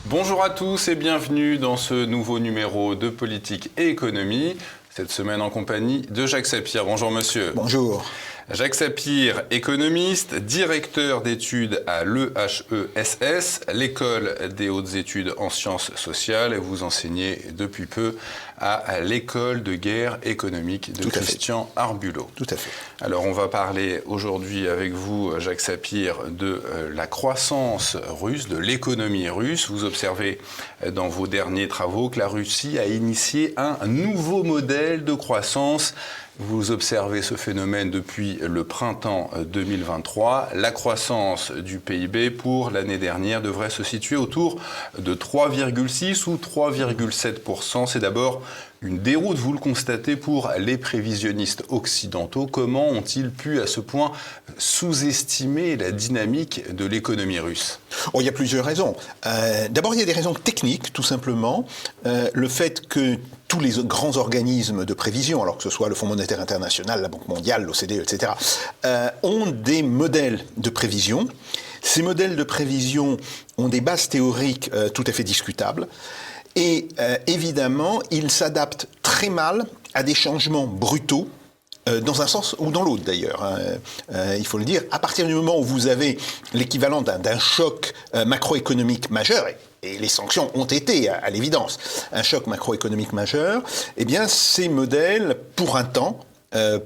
Bonjour à tous et bienvenue dans ce nouveau numéro de Politique et Économie. Cette semaine en compagnie de Jacques Sapir. Bonjour monsieur. Bonjour. Jacques Sapir, économiste, directeur d'études à l'EHESS, l'école des hautes études en sciences sociales. Et vous enseignez depuis peu à l'école de guerre économique de Christian Arbulot. Tout à fait. Alors on va parler aujourd'hui avec vous, Jacques Sapir, de la croissance russe, de l'économie russe. Vous observez dans vos derniers travaux que la Russie a initié un nouveau modèle de croissance. Vous observez ce phénomène depuis le printemps 2023. La croissance du PIB pour l'année dernière devrait se situer autour de 3,6 ou 3,7%. C'est d'abord une déroute, vous le constatez, pour les prévisionnistes occidentaux. Comment ont-ils pu à ce point sous-estimer la dynamique de l'économie russe ? Il y a plusieurs raisons. D'abord, il y a des raisons techniques, tout simplement. Le fait que tous les grands organismes de prévision, alors que ce soit le Fonds monétaire international, la Banque mondiale, l'OCDE, etc., ont des modèles de prévision. Ces modèles de prévision ont des bases théoriques tout à fait discutables. Et évidemment, ils s'adaptent très mal à des changements brutaux, dans un sens ou dans l'autre d'ailleurs. Il faut le dire, à partir du moment où vous avez l'équivalent d'un choc macroéconomique majeur, et les sanctions ont été, à l'évidence, un choc macroéconomique majeur, eh bien ces modèles, pour un temps,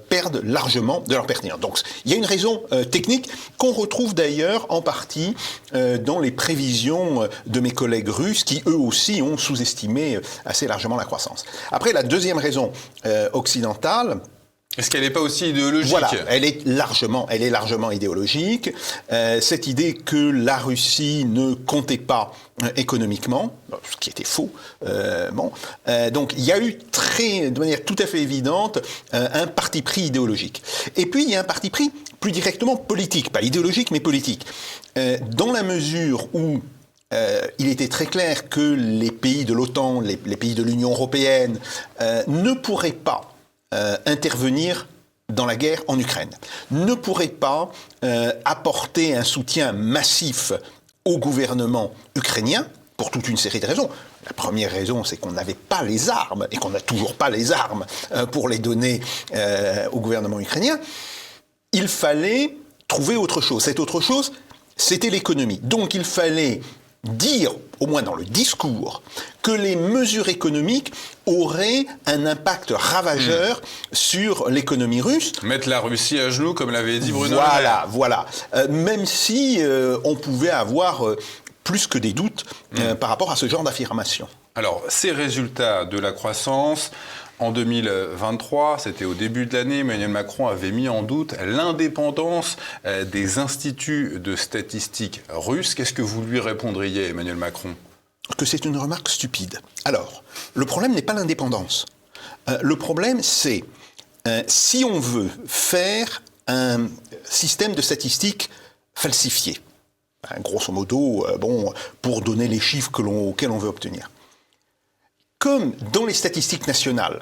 perdent largement de leur pertinence. Donc il y a une raison technique qu'on retrouve d'ailleurs en partie dans les prévisions de mes collègues russes qui eux aussi ont sous-estimé assez largement la croissance. Après, la deuxième raison occidentale, est-ce qu'elle n'est pas aussi idéologique ? Voilà, elle est largement idéologique. Cette idée que la Russie ne comptait pas économiquement, ce qui était faux. Donc il y a eu de manière tout à fait évidente un parti pris idéologique. Et puis il y a un parti pris plus directement politique, pas idéologique mais politique. Dans la mesure où il était très clair que les pays de l'OTAN, les pays de l'Union européenne ne pourraient pas intervenir dans la guerre en Ukraine, ne pourrait pas apporter un soutien massif au gouvernement ukrainien pour toute une série de raisons. La première raison, c'est qu'on n'avait pas les armes et qu'on n'a toujours pas les armes pour les donner au gouvernement ukrainien. Il fallait trouver autre chose. Cette autre chose, c'était l'économie. Donc il fallait dire, au moins dans le discours, que les mesures économiques auraient un impact ravageur sur l'économie russe. Mettre la Russie à genoux, comme l'avait dit Bruno Le Maire. Voilà. Même si on pouvait avoir plus que des doutes par rapport à ce genre d'affirmation. Alors, ces résultats de la croissance, en 2023, c'était au début de l'année, Emmanuel Macron avait mis en doute l'indépendance des instituts de statistiques russes. Qu'est-ce que vous lui répondriez, Emmanuel Macron ? Que c'est une remarque stupide. Alors, le problème n'est pas l'indépendance. Le problème, c'est si on veut faire un système de statistiques falsifié, grosso modo, pour donner les chiffres auxquels on veut obtenir. Comme dans les statistiques nationales,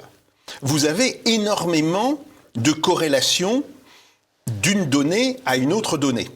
vous avez énormément de corrélations d'une donnée à une autre donnée.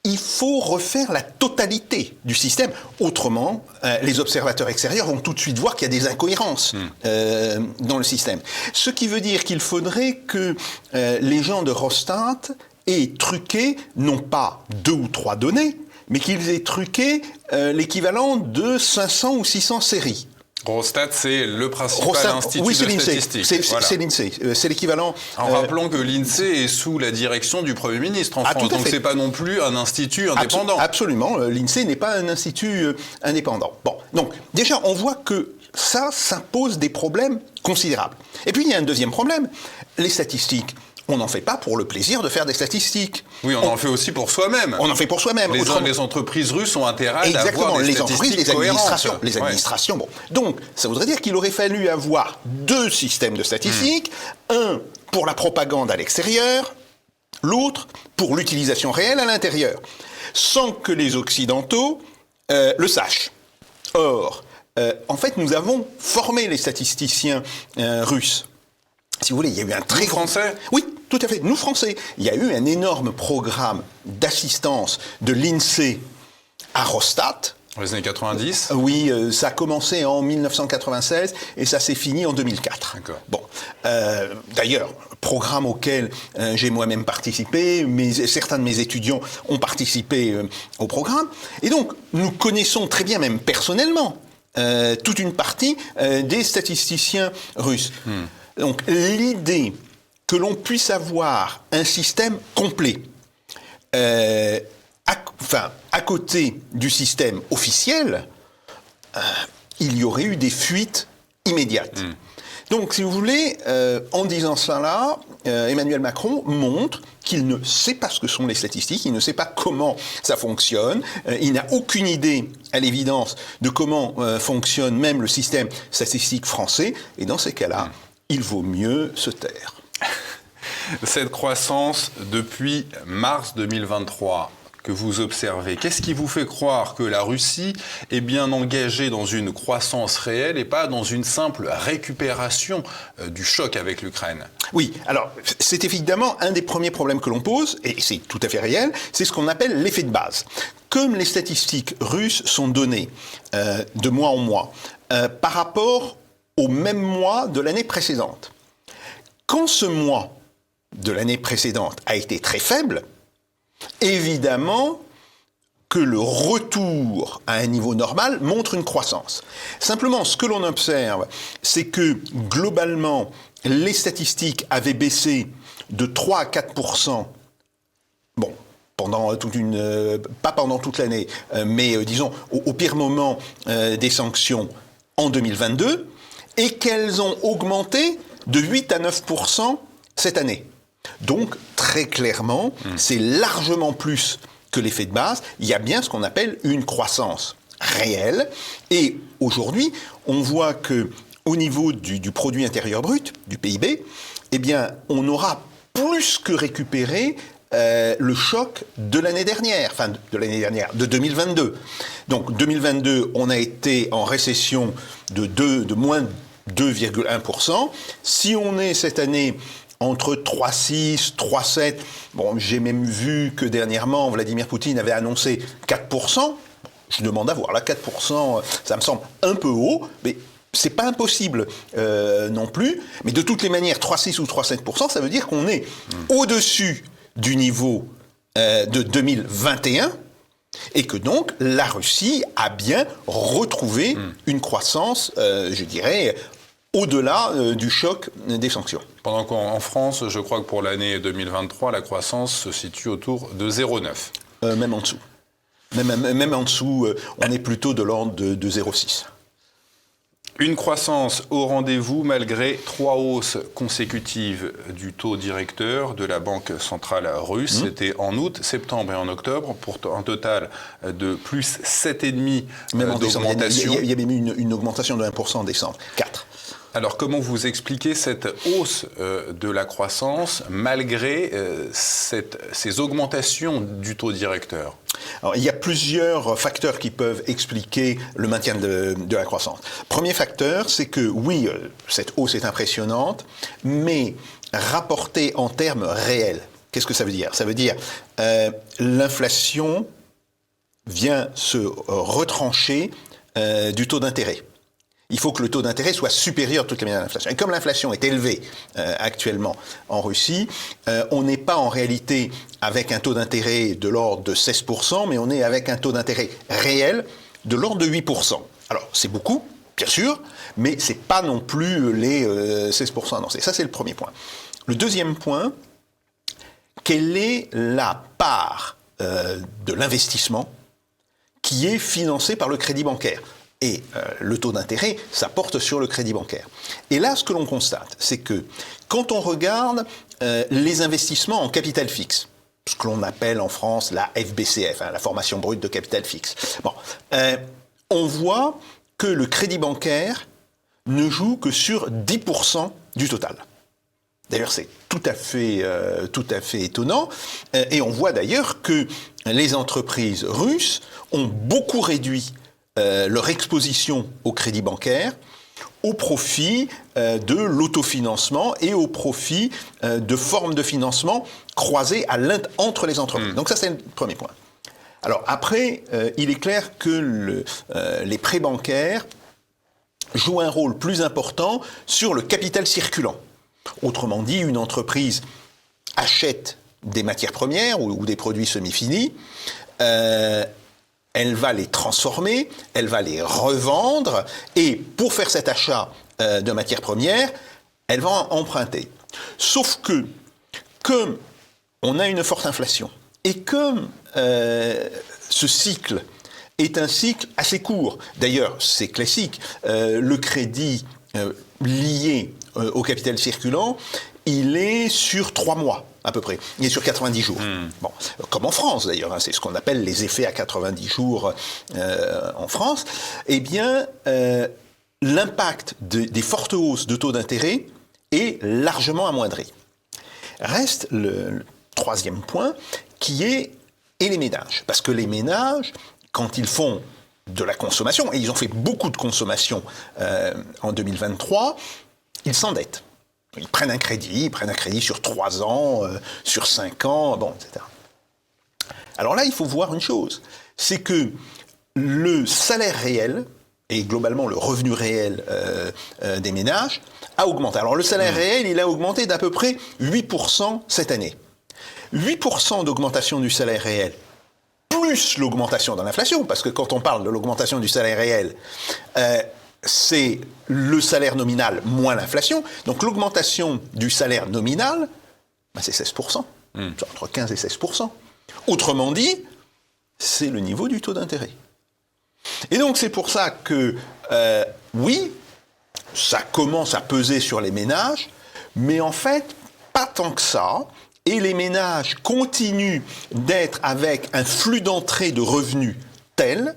Il faut refaire la totalité du système. Autrement, les observateurs extérieurs vont tout de suite voir qu'il y a des incohérences dans le système. Ce qui veut dire qu'il faudrait que les gens de Rostat aient truqué, non pas 2 ou 3 données, mais qu'ils aient truqué l'équivalent de 500 ou 600 séries. Rostat, c'est le principal institut de statistiques. C'est l'INSEE. C'est l'équivalent. En rappelant que l'INSEE est sous la direction du Premier ministre en France, donc c'est pas non plus un institut indépendant. Absolument, l'INSEE n'est pas un institut indépendant. Bon, donc déjà on voit que ça pose des problèmes considérables. Et puis il y a un deuxième problème. Les statistiques, on n'en fait pas pour le plaisir de faire des statistiques. Oui, on en fait aussi pour soi-même. On en fait pour soi-même. Les entreprises russes ont intérêt à avoir des statistiques cohérentes. Les administrations. Bon. Donc, ça voudrait dire qu'il aurait fallu avoir 2 systèmes de statistiques. Un pour la propagande à l'extérieur, l'autre pour l'utilisation réelle à l'intérieur. Sans que les Occidentaux le sachent. Or, en fait, nous avons formé les statisticiens russes. Si vous voulez, il y a eu un très grand... Français ? Oui, tout à fait. Nous, Français. Il y a eu un énorme programme d'assistance de l'INSEE à Rostat, Dans les années 90 ? Oui, ça a commencé en 1996 et ça s'est fini en 2004. D'accord. Bon, d'ailleurs, programme auquel j'ai moi-même participé, certains de mes étudiants ont participé au programme. Et donc, nous connaissons très bien, même personnellement, toute une partie des statisticiens russes. Donc, l'idée que l'on puisse avoir un système complet, à côté du système officiel, il y aurait eu des fuites immédiates. Donc, si vous voulez, en disant cela, Emmanuel Macron montre qu'il ne sait pas ce que sont les statistiques, il ne sait pas comment ça fonctionne, il n'a aucune idée, à l'évidence, de comment fonctionne même le système statistique français, et dans ces cas-là, il vaut mieux se taire. Cette croissance depuis mars 2023 que vous observez, qu'est-ce qui vous fait croire que la Russie est bien engagée dans une croissance réelle et pas dans une simple récupération du choc avec l'Ukraine ? Oui, alors c'est évidemment un des premiers problèmes que l'on pose, et c'est tout à fait réel, c'est ce qu'on appelle l'effet de base. Comme les statistiques russes sont données de mois en mois par rapport au même mois de l'année précédente, quand ce mois de l'année précédente a été très faible, évidemment que le retour à un niveau normal montre une croissance. Simplement, ce que l'on observe, c'est que globalement, les statistiques avaient baissé de 3 à 4%, bon, pas pendant toute l'année, mais disons au pire moment des sanctions en 2022, et qu'elles ont augmenté de 8 à 9% cette année. Donc, très clairement, c'est largement plus que l'effet de base. Il y a bien ce qu'on appelle une croissance réelle. Et aujourd'hui, on voit que au niveau du produit intérieur brut, du PIB, eh bien, on aura plus que récupéré le choc de l'année dernière, de 2022. Donc, 2022, on a été en récession de moins 2,1%. Si on est cette année entre 3,6, 3,7, bon, j'ai même vu que dernièrement, Vladimir Poutine avait annoncé 4%. Je demande à voir, là, 4%, ça me semble un peu haut, mais c'est pas impossible non plus. Mais de toutes les manières, 3,6 ou 3,7%, ça veut dire qu'on est au-dessus du niveau de 2021 et que donc la Russie a bien retrouvé une croissance, je dirais, au-delà du choc des sanctions. Pendant qu'en France, je crois que pour l'année 2023, la croissance se situe autour de 0,9. Même en dessous. Même en dessous, on est plutôt de l'ordre de 0,6. Une croissance au rendez-vous malgré 3 hausses consécutives du taux directeur de la Banque centrale russe. C'était en août, septembre et en octobre, pour un total de plus 7,5% d'augmentation. Il y avait mis une augmentation de 1% en décembre, 4%. Alors, comment vous expliquez cette hausse de la croissance malgré ces augmentations du taux directeur ? Alors, il y a plusieurs facteurs qui peuvent expliquer le maintien de la croissance. Premier facteur, c'est que oui, cette hausse est impressionnante, mais rapportée en termes réels. Qu'est-ce que ça veut dire ? Ça veut dire l'inflation vient se retrancher du taux d'intérêt. Il faut que le taux d'intérêt soit supérieur de toutes les manières à l'inflation. Et comme l'inflation est élevée actuellement en Russie, on n'est pas en réalité avec un taux d'intérêt de l'ordre de 16%, mais on est avec un taux d'intérêt réel de l'ordre de 8%. Alors, c'est beaucoup, bien sûr, mais c'est pas non plus les 16% annoncés. Ça, c'est le premier point. Le deuxième point, quelle est la part de l'investissement qui est financé par le crédit bancaire ? Et le taux d'intérêt, ça porte sur le crédit bancaire. Et là, ce que l'on constate, c'est que quand on regarde les investissements en capital fixe, ce que l'on appelle en France la FBCF, la formation brute de capital fixe, on voit que le crédit bancaire ne joue que sur 10% du total. D'ailleurs, c'est tout à fait étonnant. Et on voit d'ailleurs que les entreprises russes ont beaucoup réduit leur exposition au crédit bancaire au profit de l'autofinancement et au profit de formes de financement croisées entre les entreprises. Donc ça, c'est le premier point. Alors après, il est clair que les prêts bancaires jouent un rôle plus important sur le capital circulant. Autrement dit, une entreprise achète des matières premières ou des produits semi-finis, elle va les transformer, elle va les revendre, et pour faire cet achat de matières premières, elle va emprunter. Sauf que, comme on a une forte inflation, et comme ce cycle est un cycle assez court, d'ailleurs c'est classique, le crédit lié au capital circulant, il est sur 3 mois à peu près, il est sur 90 jours. Bon, comme en France d'ailleurs, hein, c'est ce qu'on appelle les effets à 90 jours en France. Eh bien, l'impact des fortes hausses de taux d'intérêt est largement amoindri. Reste le troisième point, qui est les ménages. Parce que les ménages, quand ils font de la consommation, et ils ont fait beaucoup de consommation en 2023, ils s'endettent. Ils prennent un crédit sur 3 ans, sur 5 ans, bon, etc. Alors là, il faut voir une chose, c'est que le salaire réel, et globalement le revenu réel des ménages, a augmenté. Alors le salaire réel, il a augmenté d'à peu près 8% cette année. 8% d'augmentation du salaire réel, plus l'augmentation de l'inflation, parce que quand on parle de l'augmentation du salaire réel, c'est le salaire nominal moins l'inflation. Donc l'augmentation du salaire nominal, ben c'est 16%. C'est entre 15 et 16%. Autrement dit, c'est le niveau du taux d'intérêt. Et donc c'est pour ça que, oui, ça commence à peser sur les ménages, mais en fait, pas tant que ça. Et les ménages continuent d'être avec un flux d'entrée de revenus tel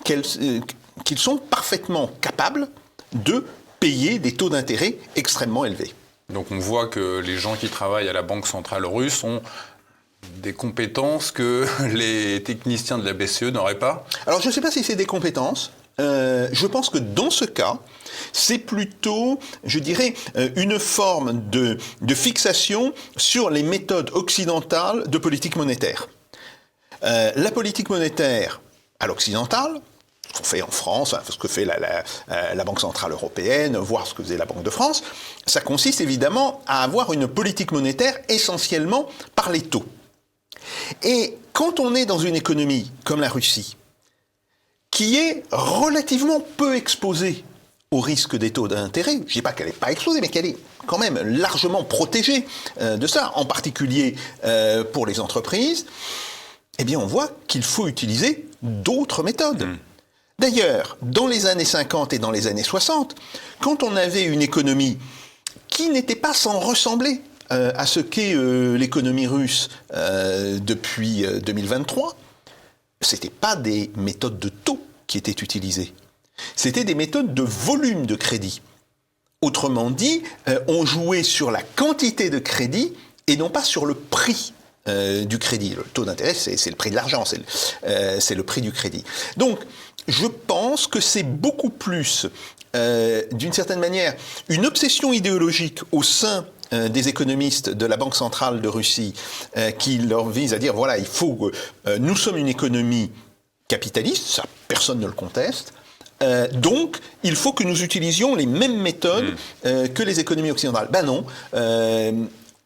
qu'ils sont parfaitement capables de payer des taux d'intérêt extrêmement élevés. Donc on voit que les gens qui travaillent à la Banque centrale russe ont des compétences que les techniciens de la BCE n'auraient pas ? Alors je ne sais pas si c'est des compétences. Je pense que dans ce cas, c'est plutôt, je dirais, une forme de fixation sur les méthodes occidentales de politique monétaire. La politique monétaire à l'occidentale, ce qu'on fait en France, ce que fait la Banque centrale européenne, voire ce que faisait la Banque de France, ça consiste évidemment à avoir une politique monétaire essentiellement par les taux. Et quand on est dans une économie comme la Russie, qui est relativement peu exposée au risque des taux d'intérêt, je ne dis pas qu'elle n'est pas exposée, mais qu'elle est quand même largement protégée de ça, en particulier pour les entreprises, eh bien on voit qu'il faut utiliser d'autres méthodes. D'ailleurs, dans les années 50 et dans les années 60, quand on avait une économie qui n'était pas sans ressembler à ce qu'est l'économie russe depuis 2023, c'était pas des méthodes de taux qui étaient utilisées. C'était des méthodes de volume de crédit. Autrement dit, on jouait sur la quantité de crédit et non pas sur le prix du crédit. Le taux d'intérêt, c'est le prix de l'argent, c'est le prix du crédit. Donc, je pense que c'est beaucoup plus, d'une certaine manière, une obsession idéologique au sein des économistes de la Banque centrale de Russie qui leur vise à dire, voilà, il faut, nous sommes une économie capitaliste, ça personne ne le conteste, donc il faut que nous utilisions les mêmes méthodes que les économies occidentales. Ben non,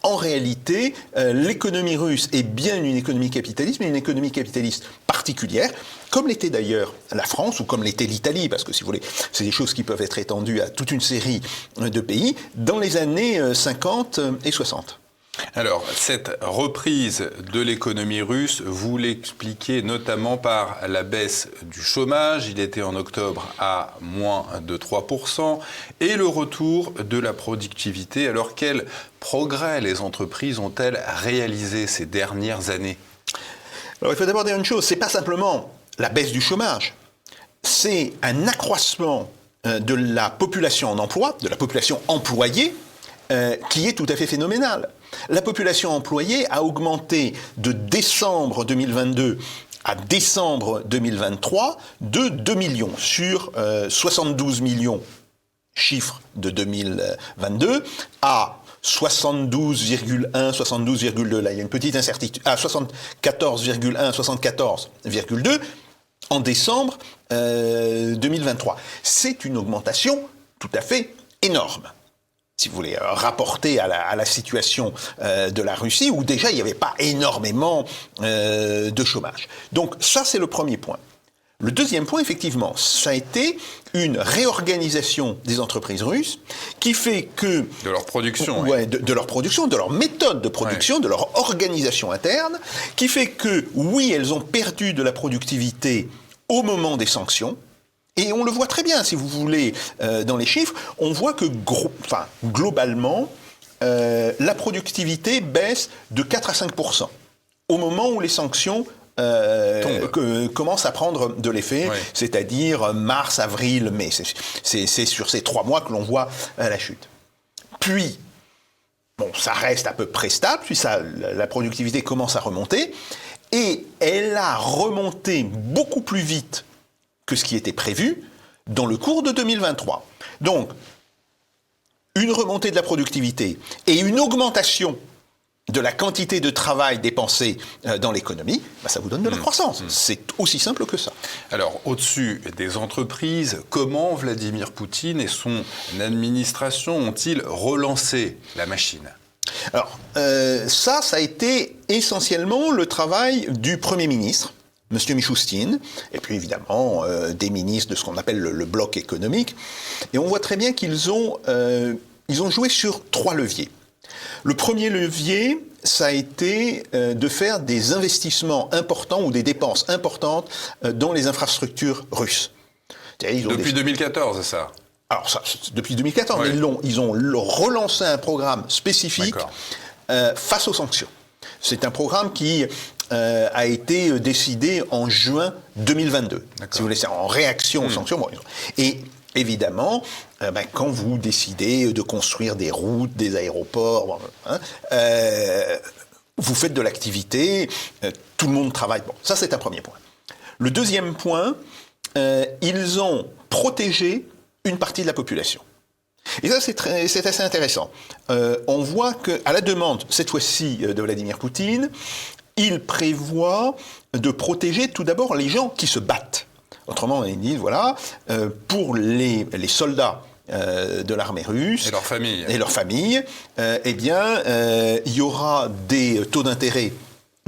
en réalité, l'économie russe est bien une économie capitaliste, mais une économie capitaliste particulière, comme l'était d'ailleurs la France ou comme l'était l'Italie, parce que si vous voulez, c'est des choses qui peuvent être étendues à toute une série de pays, dans les années 50 et 60. Alors, cette reprise de l'économie russe, vous l'expliquez notamment par la baisse du chômage. Il était en octobre à moins de 3%. Et le retour de la productivité. Alors, quels progrès les entreprises ont-elles réalisé ces dernières années ? Alors, il faut d'abord dire une chose, c'est pas simplement la baisse du chômage, c'est un accroissement de la population en emploi, de la population employée, qui est tout à fait phénoménal. La population employée a augmenté de décembre 2022 à décembre 2023 de 2 millions sur 72 millions chiffre de 2022 à 72,1, 72,2. Là, il y a une petite incertitude. 74,1, 74,2 en décembre 2023. C'est une augmentation tout à fait énorme, si vous voulez, rapporter à la situation de la Russie, où déjà il n'y avait pas énormément de chômage. Donc ça, c'est le premier point. Le deuxième point, effectivement, ça a été une réorganisation des entreprises russes qui fait que... De leur production. Ouais, de leur production, de leur méthode de production, de leur organisation interne, qui fait que, oui, elles ont perdu de la productivité au moment des sanctions. Et on le voit très bien, si vous voulez, dans les chiffres, on voit que, globalement, la productivité baisse de 4 à 5% au moment où les sanctions commencent à prendre de l'effet, c'est-à-dire mars, avril, mai. C'est sur ces 3 mois que l'on voit la chute. Puis, ça reste à peu près stable, puis la productivité commence à remonter, et elle a remonté beaucoup plus vite que ce qui était prévu dans le cours de 2023. Donc, une remontée de la productivité et une augmentation de la quantité de travail dépensé dans l'économie, ça vous donne de la croissance. C'est aussi simple que ça. Alors, au-dessus des entreprises, comment Vladimir Poutine et son administration ont-ils relancé la machine ? Alors, ça a été essentiellement le travail du Premier ministre, M. Mishustin, et puis évidemment des ministres de ce qu'on appelle le bloc économique. Et on voit très bien qu'ils ont joué sur 3 leviers. Le premier levier, ça a été de faire des investissements importants ou des dépenses importantes dans les infrastructures russes. Depuis 2014, c'est ça ? Alors ça, depuis 2014, mais ils ont relancé un programme spécifique face aux sanctions. C'est un programme qui a été décidé en juin 2022. Si vous voulez, c'est en réaction aux sanctions. Et évidemment, quand vous décidez de construire des routes, des aéroports, vous faites de l'activité, tout le monde travaille. Ça, c'est un premier point. Le deuxième point, ils ont protégé une partie de la population. Et ça, c'est assez intéressant. On voit qu'à la demande, cette fois-ci, de Vladimir Poutine, il prévoit de protéger tout d'abord les gens qui se battent. Autrement, ils disent, voilà, pour les soldats de l'armée russe... Et leurs familles. Et leurs familles, il y aura des taux d'intérêt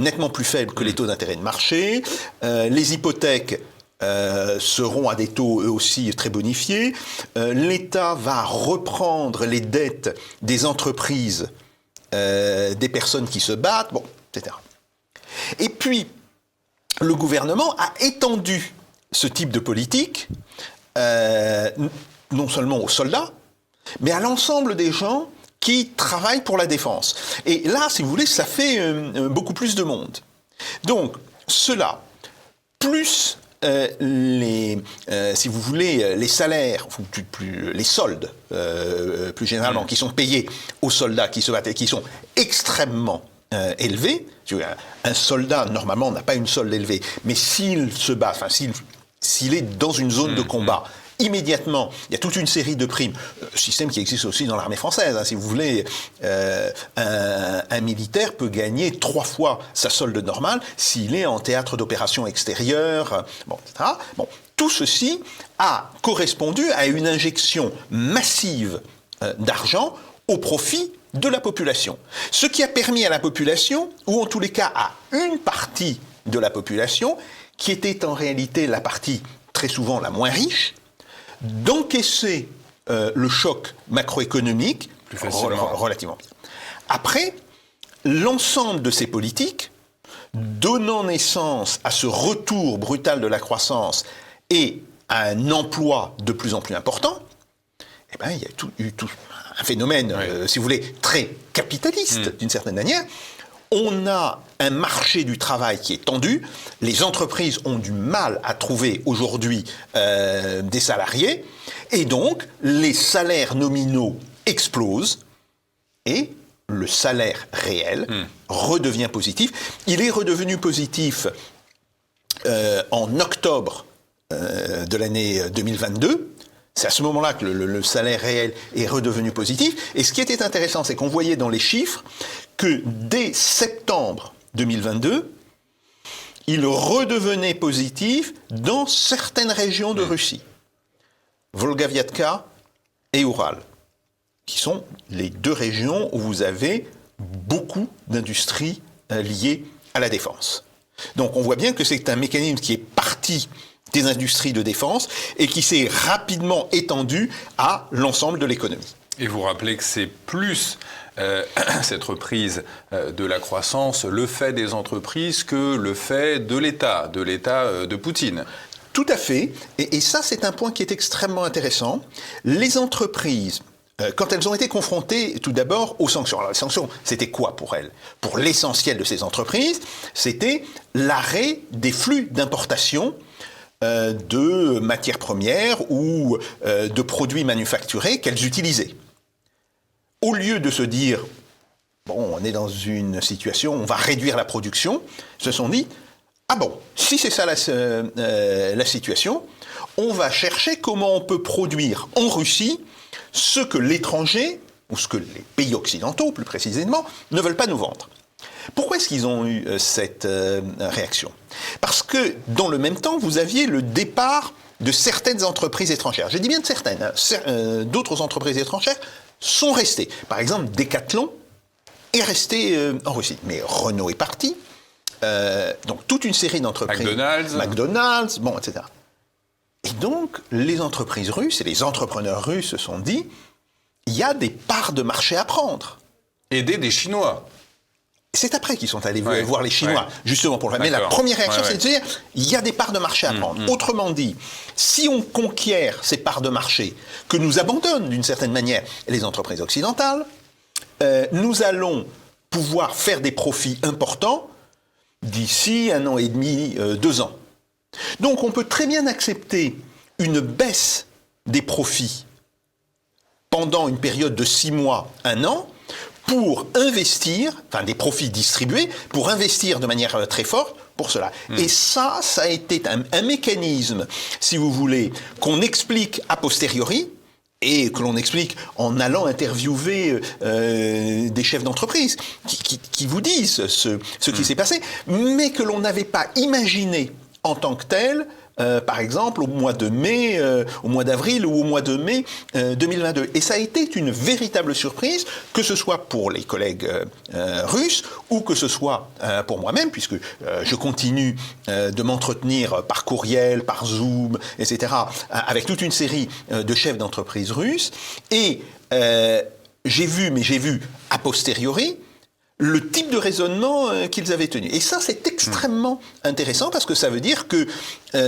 nettement plus faibles que les taux d'intérêt de marché. Les hypothèques seront à des taux eux aussi très bonifiés. L'État va reprendre les dettes des entreprises, des personnes qui se battent, etc. Et puis, le gouvernement a étendu ce type de politique, non seulement aux soldats, mais à l'ensemble des gens qui travaillent pour la défense. Et là, si vous voulez, ça fait beaucoup plus de monde. Donc, cela, plus si vous voulez, les salaires, les soldes, plus généralement, qui sont payés aux soldats qui se battent et qui sont extrêmement élevés. Un soldat, normalement, n'a pas une solde élevée, mais s'il se bat, s'il est dans une zone de combat, immédiatement, il y a toute une série de primes, système qui existe aussi dans l'armée française. Si vous voulez, un militaire peut gagner 3 fois sa solde normale s'il est en théâtre d'opération extérieure, etc. Tout ceci a correspondu à une injection massive d'argent au profit de la population. Ce qui a permis à la population, ou en tous les cas à une partie de la population, qui était en réalité la partie très souvent la moins riche, d'encaisser le choc macroéconomique plus facilement. Relativement bien. Après, l'ensemble de ces politiques, donnant naissance à ce retour brutal de la croissance et à un emploi de plus en plus important, il y a eu tout un phénomène, si vous voulez, très capitaliste d'une certaine manière. On a un marché du travail qui est tendu. Les entreprises ont du mal à trouver aujourd'hui des salariés. Et donc, les salaires nominaux explosent et le salaire réel redevient positif. Il est redevenu positif en octobre de l'année 2022. C'est à ce moment-là que le salaire réel est redevenu positif. Et ce qui était intéressant, c'est qu'on voyait dans les chiffres que dès septembre 2022, il redevenait positif dans certaines régions de Russie. Volga-Viatka et Oural, qui sont les deux régions où vous avez beaucoup d'industries liées à la défense. Donc on voit bien que c'est un mécanisme qui est parti des industries de défense et qui s'est rapidement étendu à l'ensemble de l'économie. Et vous rappelez que c'est plus cette reprise de la croissance le fait des entreprises que le fait de l'État de Poutine. Tout à fait. Et ça, c'est un point qui est extrêmement intéressant. Les entreprises, quand elles ont été confrontées tout d'abord aux sanctions. Alors les sanctions, c'était quoi pour elles? Pour l'essentiel de ces entreprises, c'était l'arrêt des flux d'importation de matières premières ou de produits manufacturés qu'elles utilisaient. Au lieu de se dire, bon, on est dans une situation, on va réduire la production, ils se sont dit, ah bon, si c'est ça la situation, on va chercher comment on peut produire en Russie ce que l'étranger, ou ce que les pays occidentaux plus précisément, ne veulent pas nous vendre. Pourquoi est-ce qu'ils ont eu cette réaction? Parce que dans le même temps, vous aviez le départ de certaines entreprises étrangères. Je dis bien de certaines. D'autres entreprises étrangères sont restées. Par exemple, Decathlon est resté en Russie. Mais Renault est parti. Donc toute une série d'entreprises. McDonald's, bon, etc. Et donc, les entreprises russes et les entrepreneurs russes se sont dit, il y a des parts de marché à prendre. Aider des Chinois. C'est après qu'ils sont allés voir les Chinois, justement pour le faire. Mais la première réaction, c'est de dire, il y a des parts de marché à prendre. Autrement dit, si on conquiert ces parts de marché, que nous abandonnent d'une certaine manière les entreprises occidentales, nous allons pouvoir faire des profits importants d'ici 1 an et demi, 2 ans. Donc on peut très bien accepter une baisse des profits pendant une période de 6 mois, 1 an, pour investir, enfin des profits distribués, pour investir de manière très forte pour cela. Et ça a été un mécanisme, si vous voulez, qu'on explique a posteriori, et que l'on explique en allant interviewer des chefs d'entreprise qui vous disent ce qui s'est passé, mais que l'on n'avait pas imaginé en tant que tel, par exemple au mois de mai, au mois d'avril ou au mois de mai 2022. Et ça a été une véritable surprise, que ce soit pour les collègues russes ou que ce soit pour moi-même, puisque je continue de m'entretenir par courriel, par Zoom, etc., avec toute une série de chefs d'entreprise russes. Et j'ai vu a posteriori le type de raisonnement qu'ils avaient tenu. Et ça, c'est extrêmement intéressant parce que ça veut dire que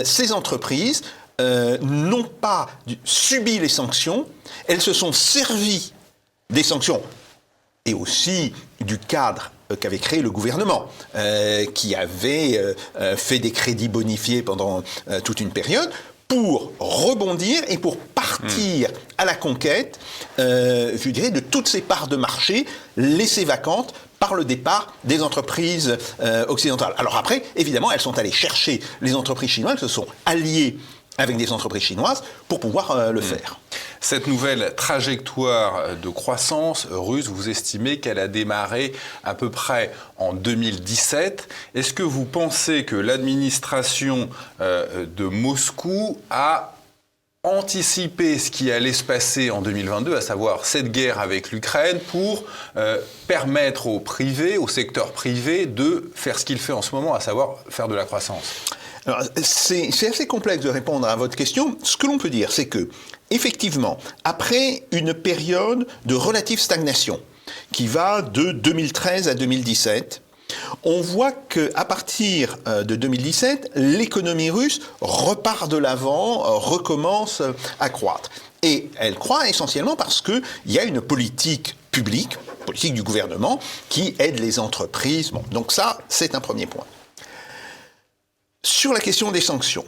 ces entreprises n'ont pas subi les sanctions, elles se sont servies des sanctions et aussi du cadre qu'avait créé le gouvernement, qui avait fait des crédits bonifiés pendant toute une période, pour rebondir et pour partir à la conquête, je dirais, de toutes ces parts de marché laissées vacantes par le départ des entreprises occidentales. Alors après, évidemment, elles sont allées chercher les entreprises chinoises, elles se sont alliées avec des entreprises chinoises pour pouvoir le faire. Cette nouvelle trajectoire de croissance russe, vous estimez qu'elle a démarré à peu près en 2017. Est-ce que vous pensez que l'administration de Moscou a anticipé ce qui allait se passer en 2022, à savoir cette guerre avec l'Ukraine, pour permettre au privé, au secteur privé, de faire ce qu'il fait en ce moment, à savoir faire de la croissance? Alors, c'est assez complexe de répondre à votre question. Ce que l'on peut dire, c'est que, effectivement, après une période de relative stagnation, qui va de 2013 à 2017, on voit qu'à partir de 2017, l'économie russe repart de l'avant, recommence à croître. Et elle croît essentiellement parce qu'il y a une politique publique, politique du gouvernement, qui aide les entreprises. Bon, donc ça, c'est un premier point. Sur la question des sanctions,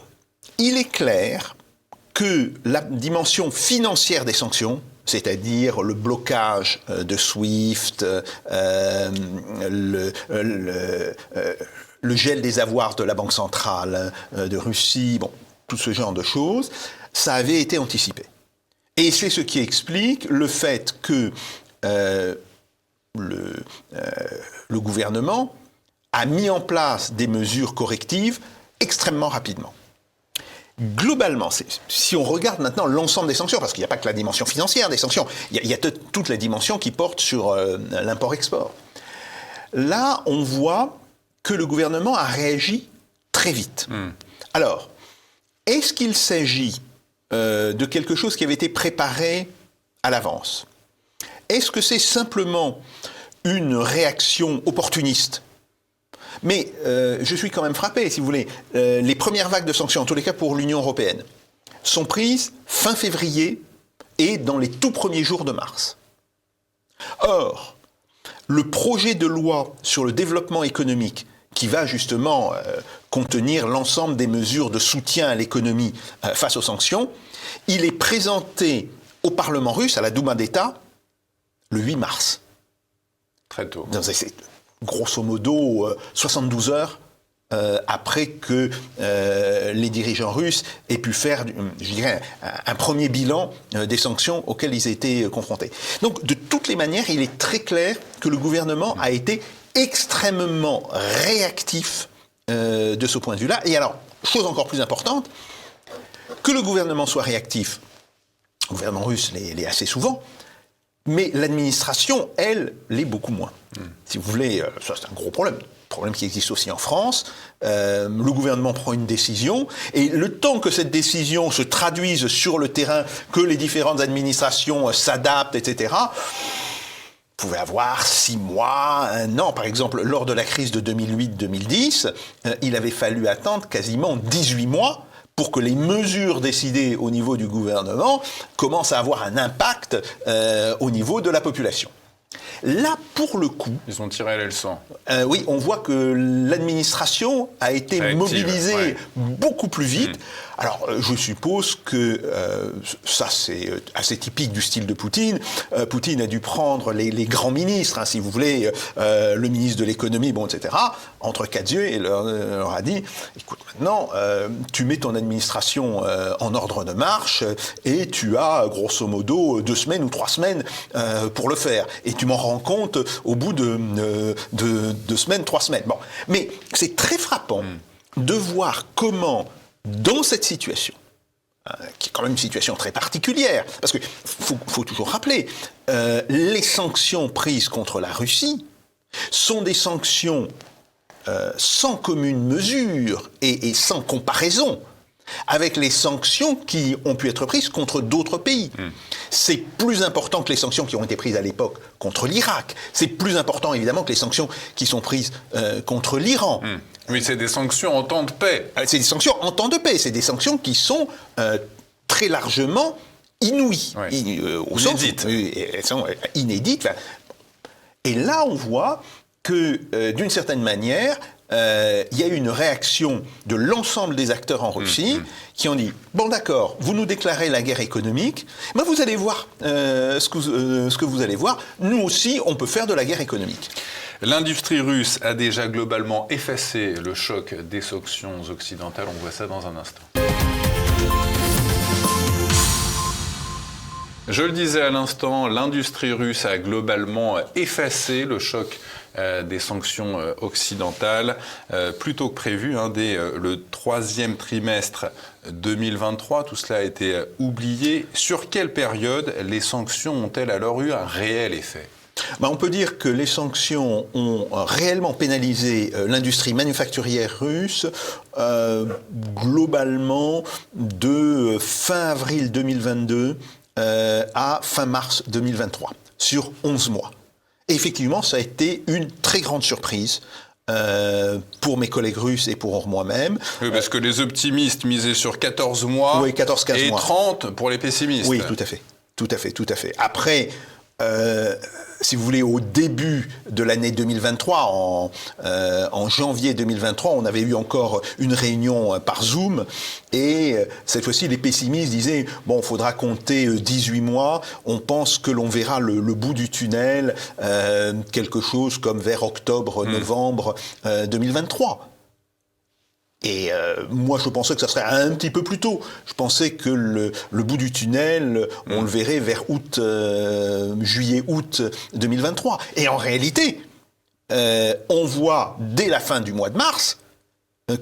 il est clair que la dimension financière des sanctions, c'est-à-dire le blocage de SWIFT, le gel des avoirs de la Banque centrale de Russie, bon, tout ce genre de choses, ça avait été anticipé. Et c'est ce qui explique le fait que le gouvernement a mis en place des mesures correctives extrêmement rapidement. Globalement, si on regarde maintenant l'ensemble des sanctions, parce qu'il n'y a pas que la dimension financière des sanctions, il y a toute la dimension qui porte sur l'import-export. Là, on voit que le gouvernement a réagi très vite. Alors, est-ce qu'il s'agit de quelque chose qui avait été préparé à l'avance? Est-ce que c'est simplement une réaction opportuniste? Mais je suis quand même frappé, si vous voulez. Les premières vagues de sanctions, en tous les cas pour l'Union européenne, sont prises fin février et dans les tout premiers jours de mars. Or, le projet de loi sur le développement économique, qui va justement contenir l'ensemble des mesures de soutien à l'économie face aux sanctions, il est présenté au Parlement russe, à la Douma d'État, le 8 mars. Très tôt. C'est grosso modo 72 heures après que les dirigeants russes aient pu faire, je dirais, un premier bilan des sanctions auxquelles ils étaient confrontés. Donc, de toutes les manières, il est très clair que le gouvernement a été extrêmement réactif de ce point de vue-là. Et alors, chose encore plus importante, que le gouvernement soit réactif, le gouvernement russe l'est assez souvent, mais l'administration, elle, l'est beaucoup moins. Si vous voulez, ça c'est un gros problème qui existe aussi en France. Le gouvernement prend une décision, et le temps que cette décision se traduise sur le terrain, que les différentes administrations s'adaptent, etc., vous pouvez avoir 6 mois, 1 an. Par exemple, lors de la crise de 2008-2010, il avait fallu attendre quasiment 18 mois pour que les mesures décidées au niveau du gouvernement commencent à avoir un impact au niveau de la population. Là, pour le coup... Ils ont tiré les leçons. Oui, on voit que l'administration a été mobilisée beaucoup plus vite. Alors, je suppose que ça, c'est assez typique du style de Poutine. Poutine a dû prendre les grands ministres, si vous voulez, le ministre de l'économie, etc., entre quatre yeux, et leur a dit, écoute, maintenant, tu mets ton administration en ordre de marche, et tu as, grosso modo, 2 semaines ou 3 semaines pour le faire. Et tu m'en rends compte au bout de 2 semaines, 3 semaines. Bon. Mais c'est très frappant de voir comment, dans cette situation, qui est quand même une situation très particulière, parce qu'il faut toujours rappeler, les sanctions prises contre la Russie sont des sanctions sans commune mesure et sans comparaison avec les sanctions qui ont pu être prises contre d'autres pays. C'est plus important que les sanctions qui ont été prises à l'époque contre l'Irak. C'est plus important, évidemment, que les sanctions qui sont prises contre l'Iran. Oui, c'est des sanctions en temps de paix. C'est des sanctions en temps de paix. C'est des sanctions qui sont très largement inouïes. Inédites. Elles sont inédites. Et là, on voit que, d'une certaine manière, il y a eu une réaction de l'ensemble des acteurs en Russie qui ont dit « Bon d'accord, vous nous déclarez la guerre économique, mais vous allez voir ce que vous allez voir. Nous aussi, on peut faire de la guerre économique. » L'industrie russe a déjà globalement effacé le choc des sanctions occidentales. On voit ça dans un instant. Je le disais à l'instant, l'industrie russe a globalement effacé le choc des sanctions occidentales, plus tôt que prévu, dès le 3e trimestre 2023. Tout cela a été oublié. Sur quelle période les sanctions ont-elles alors eu un réel effet ? On peut dire que les sanctions ont réellement pénalisé l'industrie manufacturière russe globalement de fin avril 2022 à fin mars 2023, sur 11 mois. Et effectivement, ça a été une très grande surprise pour mes collègues russes et pour moi-même. Oui, parce que les optimistes misaient sur 14 mois 14-15 et mois. 30 pour les pessimistes. Oui, tout à fait. Après, si vous voulez, au début de l'année 2023, en janvier 2023, on avait eu encore une réunion par Zoom, et cette fois-ci, les pessimistes disaient « Bon, il faudra compter 18 mois, on pense que l'on verra le bout du tunnel, quelque chose comme vers octobre, novembre 2023 ». Et moi, je pensais que ça serait un petit peu plus tôt. Je pensais que le bout du tunnel, on le verrait vers juillet-août 2023. Et en réalité, on voit dès la fin du mois de mars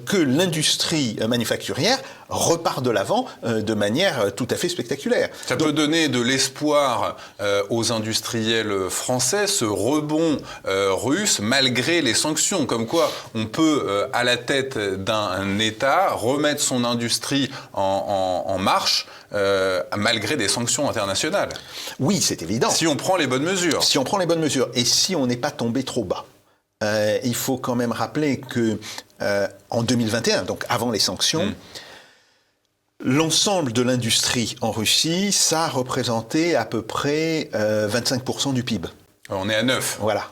que l'industrie manufacturière repart de l'avant de manière tout à fait spectaculaire. Ça peut donner de l'espoir aux industriels français, ce rebond russe, malgré les sanctions. Comme quoi, on peut, à la tête d'un État, remettre son industrie en marche, malgré des sanctions internationales. Oui, c'est évident. Si on prend les bonnes mesures. Si on prend les bonnes mesures, et si on n'est pas tombé trop bas. Il faut quand même rappeler que en 2021, donc avant les sanctions, l'ensemble de l'industrie en Russie, ça représentait à peu près 25% du PIB. On est à 9. Voilà.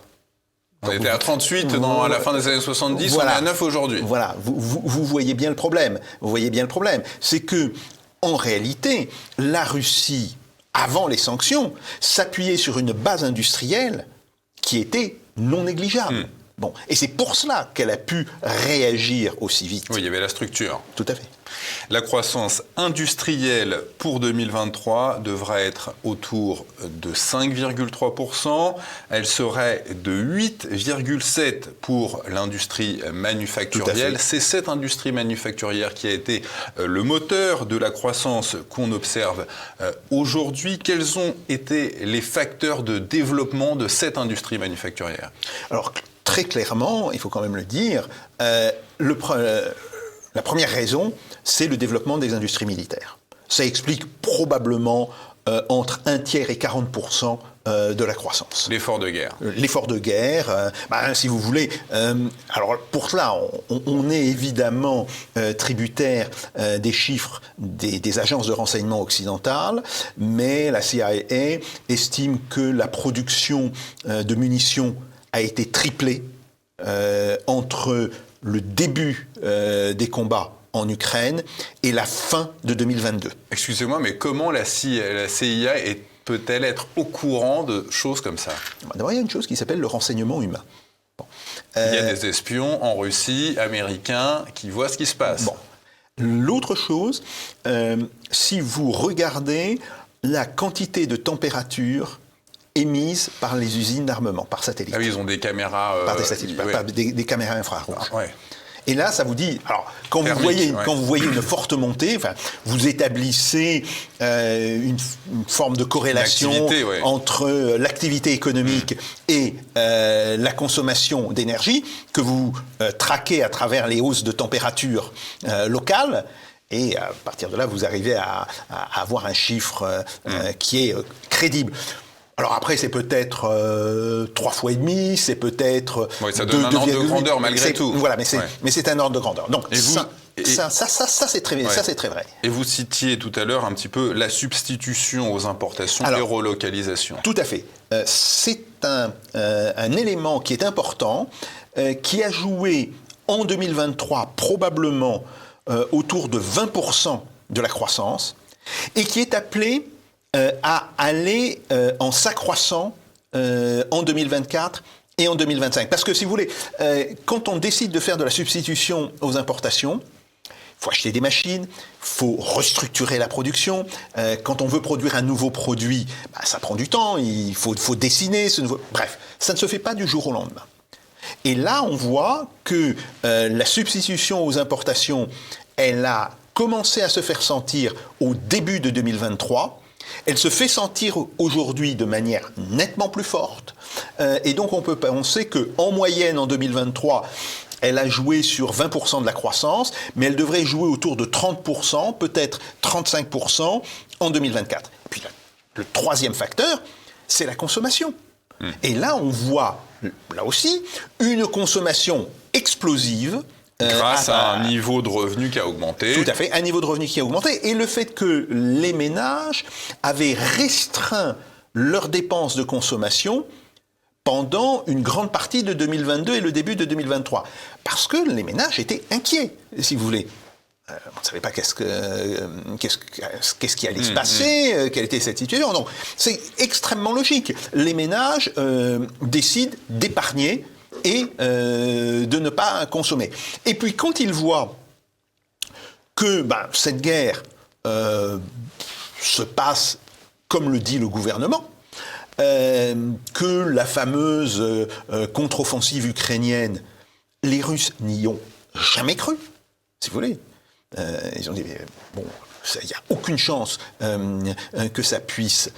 On était à 38 à la fin des années 70, voilà. On est à 9 aujourd'hui. Voilà, vous voyez bien le problème. Vous voyez bien le problème. C'est que, en réalité, la Russie, avant les sanctions, s'appuyait sur une base industrielle qui était non négligeable. Bon, et c'est pour cela qu'elle a pu réagir aussi vite. Oui, il y avait la structure. Tout à fait. La croissance industrielle pour 2023 devra être autour de 5,3%. Elle serait de 8,7% pour l'industrie manufacturière. C'est cette industrie manufacturière qui a été le moteur de la croissance qu'on observe aujourd'hui. Quels ont été les facteurs de développement de cette industrie manufacturière ? Alors, très clairement, il faut quand même le dire, la première raison, c'est le développement des industries militaires. Ça explique probablement entre 1 tiers et 40% de la croissance. L'effort de guerre. L'effort de guerre, si vous voulez. Alors pour cela, on est évidemment tributaire des chiffres des agences de renseignement occidentales, mais la CIA estime que la production de munitions a été triplée entre le début des combats en Ukraine et la fin de 2022. Excusez-moi, mais comment la CIA peut-elle être au courant de choses comme ça ? D'abord, il y a une chose qui s'appelle le renseignement humain. Bon. Il y a des espions en Russie, américains, qui voient ce qui se passe. Bon. L'autre chose, si vous regardez la quantité de température émises par les usines d'armement, par satellite. Ah oui, ils ont des caméras... par des satellites, par des caméras infrarouges. Ouais. Et là, ça vous dit... Alors, quand vous voyez une forte montée, vous établissez une forme de corrélation entre l'activité économique et la consommation d'énergie que vous traquez à travers les hausses de température locales. Et à partir de là, vous arrivez à avoir un chiffre qui est crédible. Alors après, c'est peut-être 3 fois et demi, c'est peut-être... Oui, ça donne un ordre de grandeur malgré tout. Voilà, mais c'est un ordre de grandeur. Donc ça, c'est très vrai. Et vous citiez tout à l'heure un petit peu la substitution aux importations et relocalisation. Tout à fait. C'est un élément qui est important, qui a joué en 2023 probablement autour de 20% de la croissance, et qui est appelé à aller en s'accroissant en 2024 et en 2025. Parce que si vous voulez, quand on décide de faire de la substitution aux importations, il faut acheter des machines, il faut restructurer la production. Quand on veut produire un nouveau produit, ça prend du temps, il faut dessiner ce nouveau... Bref, ça ne se fait pas du jour au lendemain. Et là, on voit que la substitution aux importations, elle a commencé à se faire sentir au début de 2023. Elle se fait sentir aujourd'hui de manière nettement plus forte. Et donc, on peut penser qu'en moyenne, en 2023, elle a joué sur 20% de la croissance, mais elle devrait jouer autour de 30%, peut-être 35% en 2024. Et puis, le troisième facteur, c'est la consommation. Et là, on voit, là aussi, une consommation explosive. Grâce à un niveau de revenu qui a augmenté. Tout à fait, un niveau de revenu qui a augmenté. Et le fait que les ménages avaient restreint leurs dépenses de consommation pendant une grande partie de 2022 et le début de 2023. Parce que les ménages étaient inquiets, si vous voulez. On ne savait pas qu'est-ce qui allait se passer, quelle était cette situation. Donc, c'est extrêmement logique. Les ménages décident d'épargner et de ne pas consommer. Et puis quand ils voient que cette guerre se passe comme le dit le gouvernement, que la fameuse contre-offensive ukrainienne, les Russes n'y ont jamais cru, si vous voulez. Ils ont dit, bon, il n'y a aucune chance que ça puisse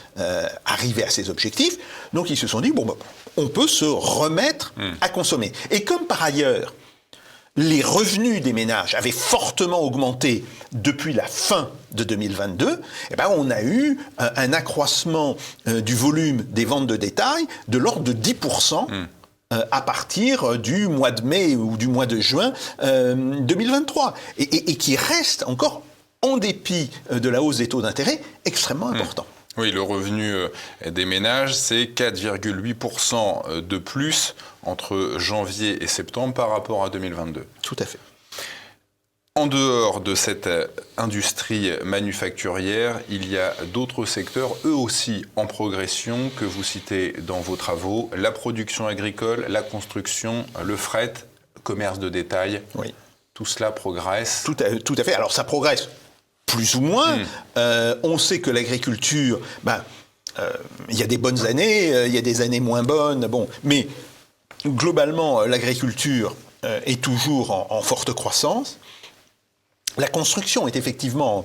arriver à ses objectifs. Donc ils se sont dit, on peut se remettre à consommer. Et comme par ailleurs, les revenus des ménages avaient fortement augmenté depuis la fin de 2022, on a eu un accroissement du volume des ventes de détail de l'ordre de 10%. À partir du mois de mai ou du mois de juin 2023, et qui reste encore, en dépit de la hausse des taux d'intérêt, extrêmement important. Oui, le revenu des ménages, c'est 4,8% de plus entre janvier et septembre par rapport à 2022. Tout à fait. En dehors de cette industrie manufacturière, il y a d'autres secteurs, eux aussi en progression, que vous citez dans vos travaux. La production agricole, la construction, le fret, commerce de détail. Oui. Tout cela progresse. Tout à fait. Alors ça progresse plus ou moins. On sait que l'agriculture, il y a des bonnes années, il y a des années moins bonnes. Mais globalement, l'agriculture est toujours en forte croissance. La construction est effectivement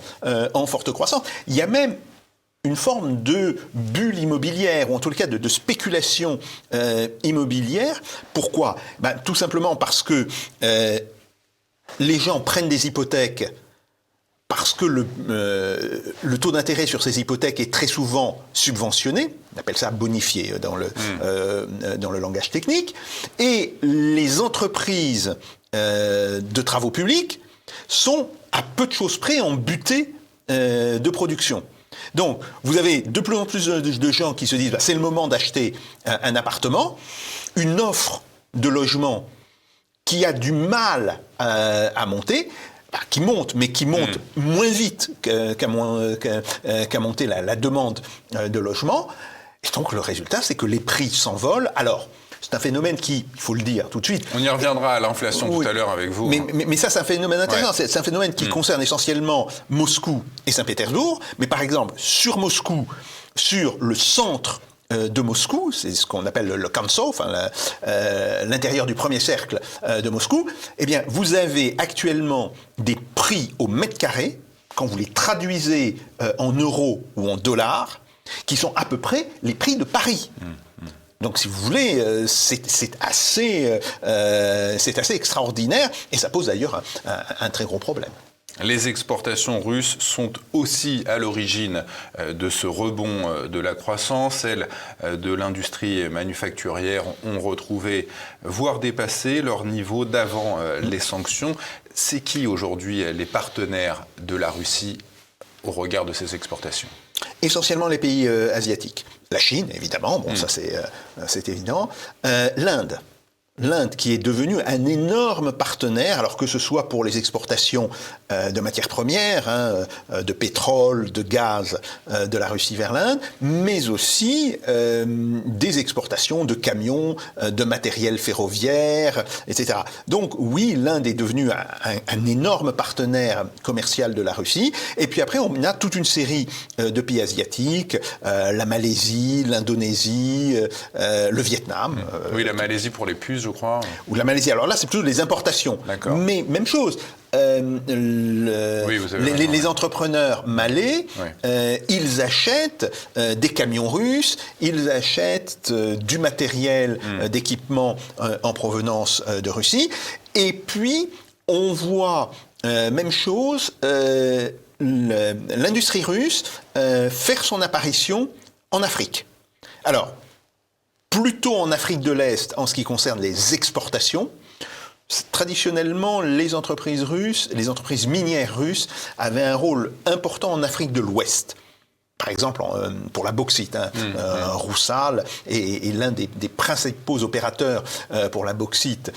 en forte croissance. Il y a même une forme de bulle immobilière, ou en tout cas de spéculation immobilière. Pourquoi ? Tout simplement parce que les gens prennent des hypothèques parce que le taux d'intérêt sur ces hypothèques est très souvent subventionné, on appelle ça bonifié dans le langage technique, et les entreprises de travaux publics sont à peu de choses près en butée de production. Donc, vous avez de plus en plus de gens qui se disent c'est le moment d'acheter un appartement, une offre de logement qui a du mal à monter, qui monte, mais qui monte moins vite qu'a monté la demande de logement. Et donc, le résultat, c'est que les prix s'envolent. Alors, c'est un phénomène qui, il faut le dire tout de suite... On y reviendra à l'inflation tout à l'heure avec vous. Mais ça, c'est un phénomène intéressant. Ouais. C'est un phénomène qui concerne essentiellement Moscou et Saint-Pétersbourg. Mais par exemple, sur Moscou, sur le centre de Moscou, c'est ce qu'on appelle le Kantsov, l'intérieur du premier cercle de Moscou, eh bien, vous avez actuellement des prix au mètre carré, quand vous les traduisez en euros ou en dollars, qui sont à peu près les prix de Paris. Donc, si vous voulez, c'est assez extraordinaire, et ça pose d'ailleurs un très gros problème. Les exportations russes sont aussi à l'origine de ce rebond de la croissance. Celles de l'industrie manufacturière ont retrouvé, voire dépassé leur niveau d'avant les sanctions. C'est qui aujourd'hui les partenaires de la Russie au regard de ces exportations ? Essentiellement les pays asiatiques. La Chine, évidemment, ça c'est évident. L'Inde, qui est devenue un énorme partenaire, alors que ce soit pour les exportations de matières premières, de pétrole, de gaz de la Russie vers l'Inde, mais aussi des exportations de camions, de matériel ferroviaire, etc. Donc oui, l'Inde est devenue un énorme partenaire commercial de la Russie. Et puis après, on a toute une série de pays asiatiques, la Malaisie, l'Indonésie, le Vietnam. Oui, la Malaisie pour les puces, je crois. Ou la Malaisie. Alors là, c'est plutôt les importations. D'accord. Mais même chose. Les entrepreneurs malais, ils achètent des camions russes, ils achètent du matériel d'équipement en provenance de Russie. Et puis, on voit, même chose, l'industrie russe faire son apparition en Afrique. Alors, plutôt en Afrique de l'Est en ce qui concerne les exportations. Traditionnellement, les entreprises minières russes avaient un rôle important en Afrique de l'Ouest. Par exemple, pour la bauxite, Rusal est l'un des principaux opérateurs pour la bauxite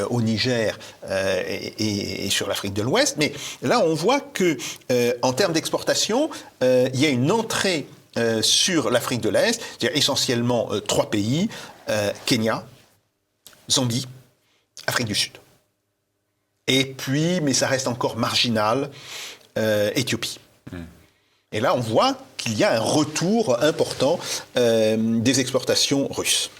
au Niger et sur l'Afrique de l'Ouest. Mais là, on voit que, en termes d'exportation, il y a une entrée sur l'Afrique de l'Est, c'est-à-dire essentiellement 3 pays, Kenya, Zambie, Afrique du Sud. Et puis, mais ça reste encore marginal, Éthiopie. Et là, on voit qu'il y a un retour important des exportations russes.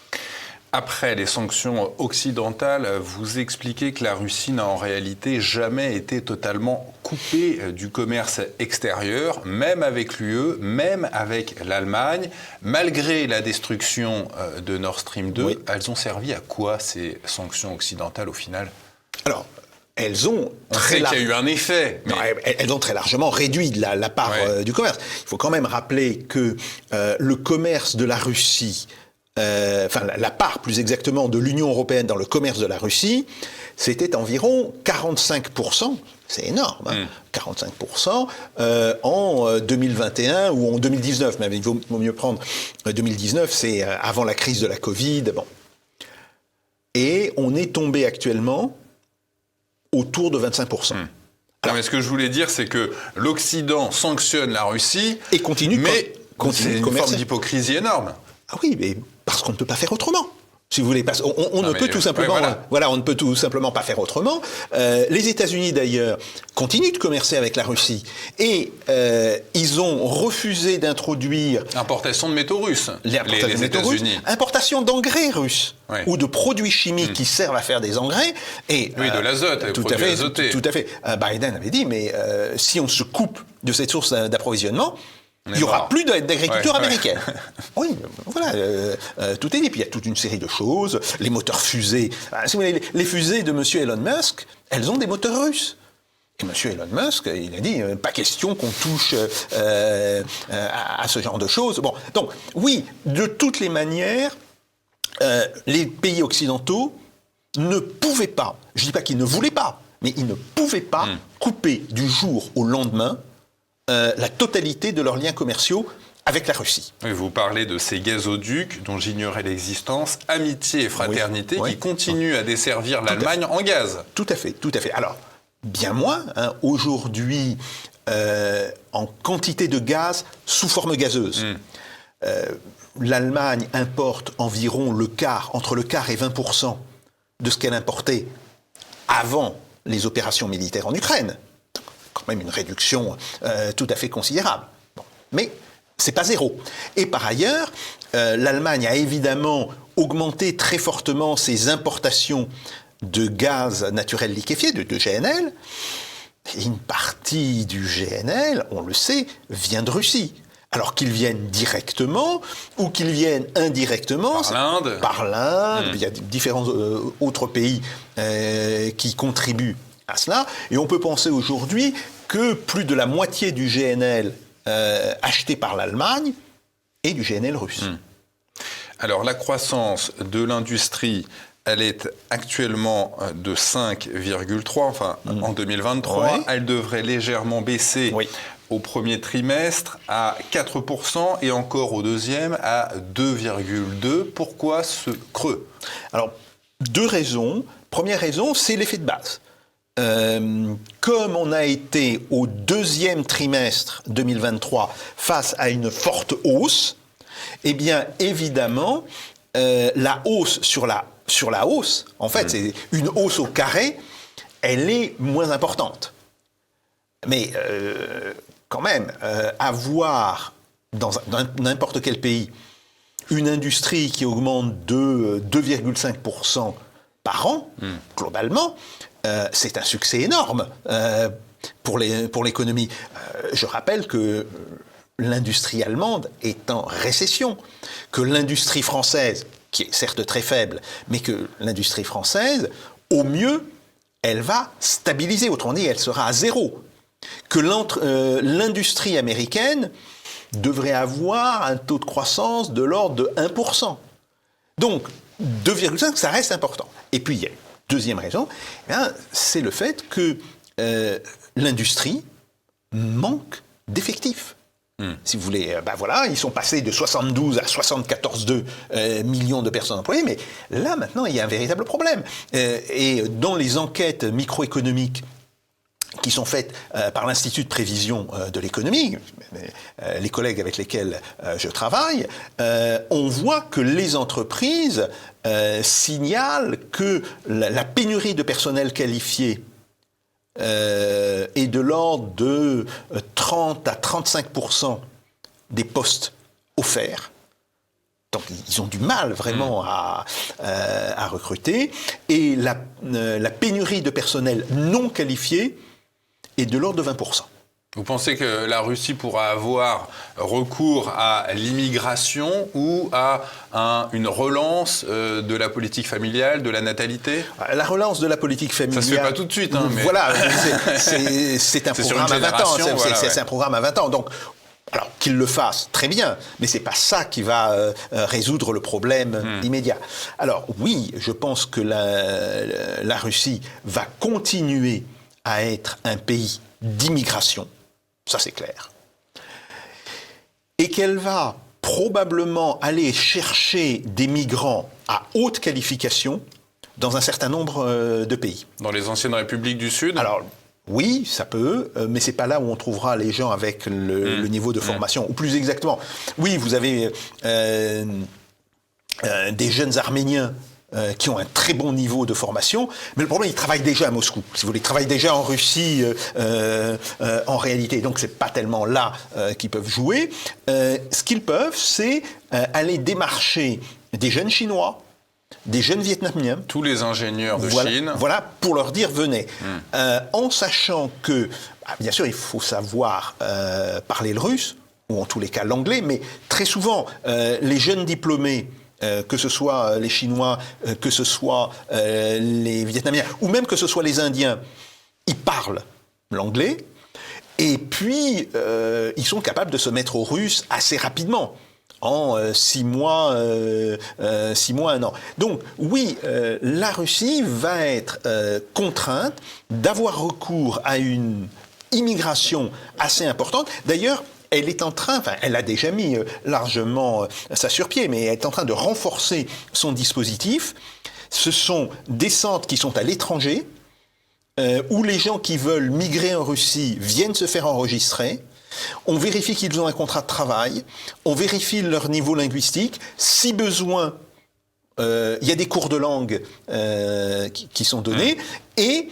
Après les sanctions occidentales, vous expliquez que la Russie n'a en réalité jamais été totalement coupée du commerce extérieur, même avec l'UE, même avec l'Allemagne. Malgré la destruction de Nord Stream 2, elles ont servi à quoi ces sanctions occidentales au final ? Alors, elles ont qu'il y a eu un effet. Mais... Non, elles ont très largement réduit la part du commerce. Il faut quand même rappeler que le commerce de la Russie, la part plus exactement de l'Union européenne dans le commerce de la Russie, c'était environ 45%. C'est énorme, hein, 45% en 2021 ou en 2019. Mais il vaut mieux prendre 2019, c'est avant la crise de la Covid. Bon. Et on est tombé actuellement autour de 25%. Alors, mais ce que je voulais dire, c'est que l'Occident sanctionne la Russie et continue c'est une forme d'hypocrisie énorme. Ah oui, mais parce qu'on ne peut pas faire autrement. Si vous voulez, on ne peut tout simplement, on ne peut tout simplement pas faire autrement. Les États-Unis d'ailleurs continuent de commercer avec la Russie et ils ont refusé d'introduire importation de métaux russes. Les États-Unis, importation d'engrais russes ou de produits chimiques qui servent à faire des engrais et de l'azote, tout à fait. Biden avait dit, mais si on se coupe de cette source d'approvisionnement, il n'y aura plus d'agriculture américaine. Oui, voilà, tout est dit. Puis il y a toute une série de choses. Les moteurs fusées. Si vous voulez, les fusées de M. Elon Musk, elles ont des moteurs russes. Et M. Elon Musk, il a dit, pas question qu'on touche à ce genre de choses. Bon, donc, oui, de toutes les manières, les pays occidentaux ne pouvaient pas, je ne dis pas qu'ils ne voulaient pas, mais ils ne pouvaient pas couper du jour au lendemain la totalité de leurs liens commerciaux avec la Russie. Oui, vous parlez de ces gazoducs dont j'ignorais l'existence, Amitié et Fraternité, qui continuent à desservir l'Allemagne en gaz. Tout à fait. Alors, bien moins, aujourd'hui, en quantité de gaz sous forme gazeuse. L'Allemagne importe environ entre le quart et 20% de ce qu'elle importait avant les opérations militaires en Ukraine. Quand même une réduction tout à fait considérable. Bon. Mais c'est pas zéro. Et par ailleurs, l'Allemagne a évidemment augmenté très fortement ses importations de gaz naturel liquéfié, de GNL. Et une partie du GNL, on le sait, vient de Russie. Alors qu'ils viennent directement ou qu'ils viennent indirectement. Par l'Inde. Il y a différents autres pays qui contribuent à cela. Et on peut penser aujourd'hui que plus de la moitié du GNL acheté par l'Allemagne est du GNL russe. Alors la croissance de l'industrie, elle est actuellement de 5,3, en 2023. Elle devrait légèrement baisser au premier trimestre à 4% et encore au deuxième à 2,2%. Pourquoi ce creux ? Alors, deux raisons. Première raison, c'est l'effet de base. Comme on a été au deuxième trimestre 2023 face à une forte hausse, eh bien, évidemment, la hausse sur la hausse, en fait, c'est une hausse au carré, elle est moins importante. Mais quand même, avoir dans n'importe quel pays une industrie qui augmente de 2,5% par an, globalement, c'est un succès énorme pour l'économie. Je rappelle que l'industrie allemande est en récession, que l'industrie française, qui est certes très faible, mais que l'industrie française, au mieux, elle va stabiliser, autrement dit, elle sera à zéro. Que l'industrie américaine devrait avoir un taux de croissance de l'ordre de 1%. Donc, 2,5, ça reste important. Et puis, il y a une deuxième raison, c'est le fait que l'industrie manque d'effectifs. Si vous voulez, ils sont passés de 72 à 74,2 millions de personnes employées, mais là, maintenant, il y a un véritable problème. Et dans les enquêtes microéconomiques qui sont faites par l'Institut de prévision de l'économie, les collègues avec lesquels je travaille, on voit que les entreprises signalent que la pénurie de personnel qualifié est de l'ordre de 30 à 35% des postes offerts. Donc ils ont du mal vraiment à recruter. Et la pénurie de personnel non qualifié est de l'ordre de 20%. Vous pensez que la Russie pourra avoir recours à l'immigration ou à une relance de la politique familiale, de la natalité ? La relance de la politique familiale... Ça se fait pas tout de suite. Mais... Voilà, c'est un programme à 20 ans. C'est un programme à 20 ans. Donc, alors qu'il le fasse, très bien, mais c'est pas ça qui va résoudre le problème immédiat. Alors oui, je pense que la Russie va continuer à être un pays d'immigration. Ça, c'est clair. Et qu'elle va probablement aller chercher des migrants à haute qualification dans un certain nombre de pays. Dans les anciennes républiques du Sud ? Alors, oui, ça peut, mais c'est pas là où on trouvera les gens avec le niveau de formation. Ou plus exactement, oui, vous avez des jeunes Arméniens qui ont un très bon niveau de formation, mais le problème, ils travaillent déjà à Moscou. Si vous voulez, ils travaillent déjà en Russie en réalité. Donc, c'est pas tellement là qu'ils peuvent jouer. Ce qu'ils peuvent, c'est aller démarcher des jeunes Chinois, des jeunes Vietnamiens. Tous les ingénieurs de Chine. Voilà, pour leur dire, venez. En sachant que, bien sûr, il faut savoir parler le russe, ou en tous les cas l'anglais, mais très souvent, les jeunes diplômés, que ce soit les Chinois, que ce soit les Vietnamiens, ou même que ce soit les Indiens, ils parlent l'anglais, et puis ils sont capables de se mettre au russe assez rapidement, en 6 mois, 1 an. Donc oui, la Russie va être contrainte d'avoir recours à une immigration assez importante. D'ailleurs, elle est en train, enfin, elle a déjà mis largement ça sur pied, mais elle est en train de renforcer son dispositif. Ce sont des centres qui sont à l'étranger, où les gens qui veulent migrer en Russie viennent se faire enregistrer. On vérifie qu'ils ont un contrat de travail, on vérifie leur niveau linguistique. Si besoin, il y a des cours de langue qui sont donnés, et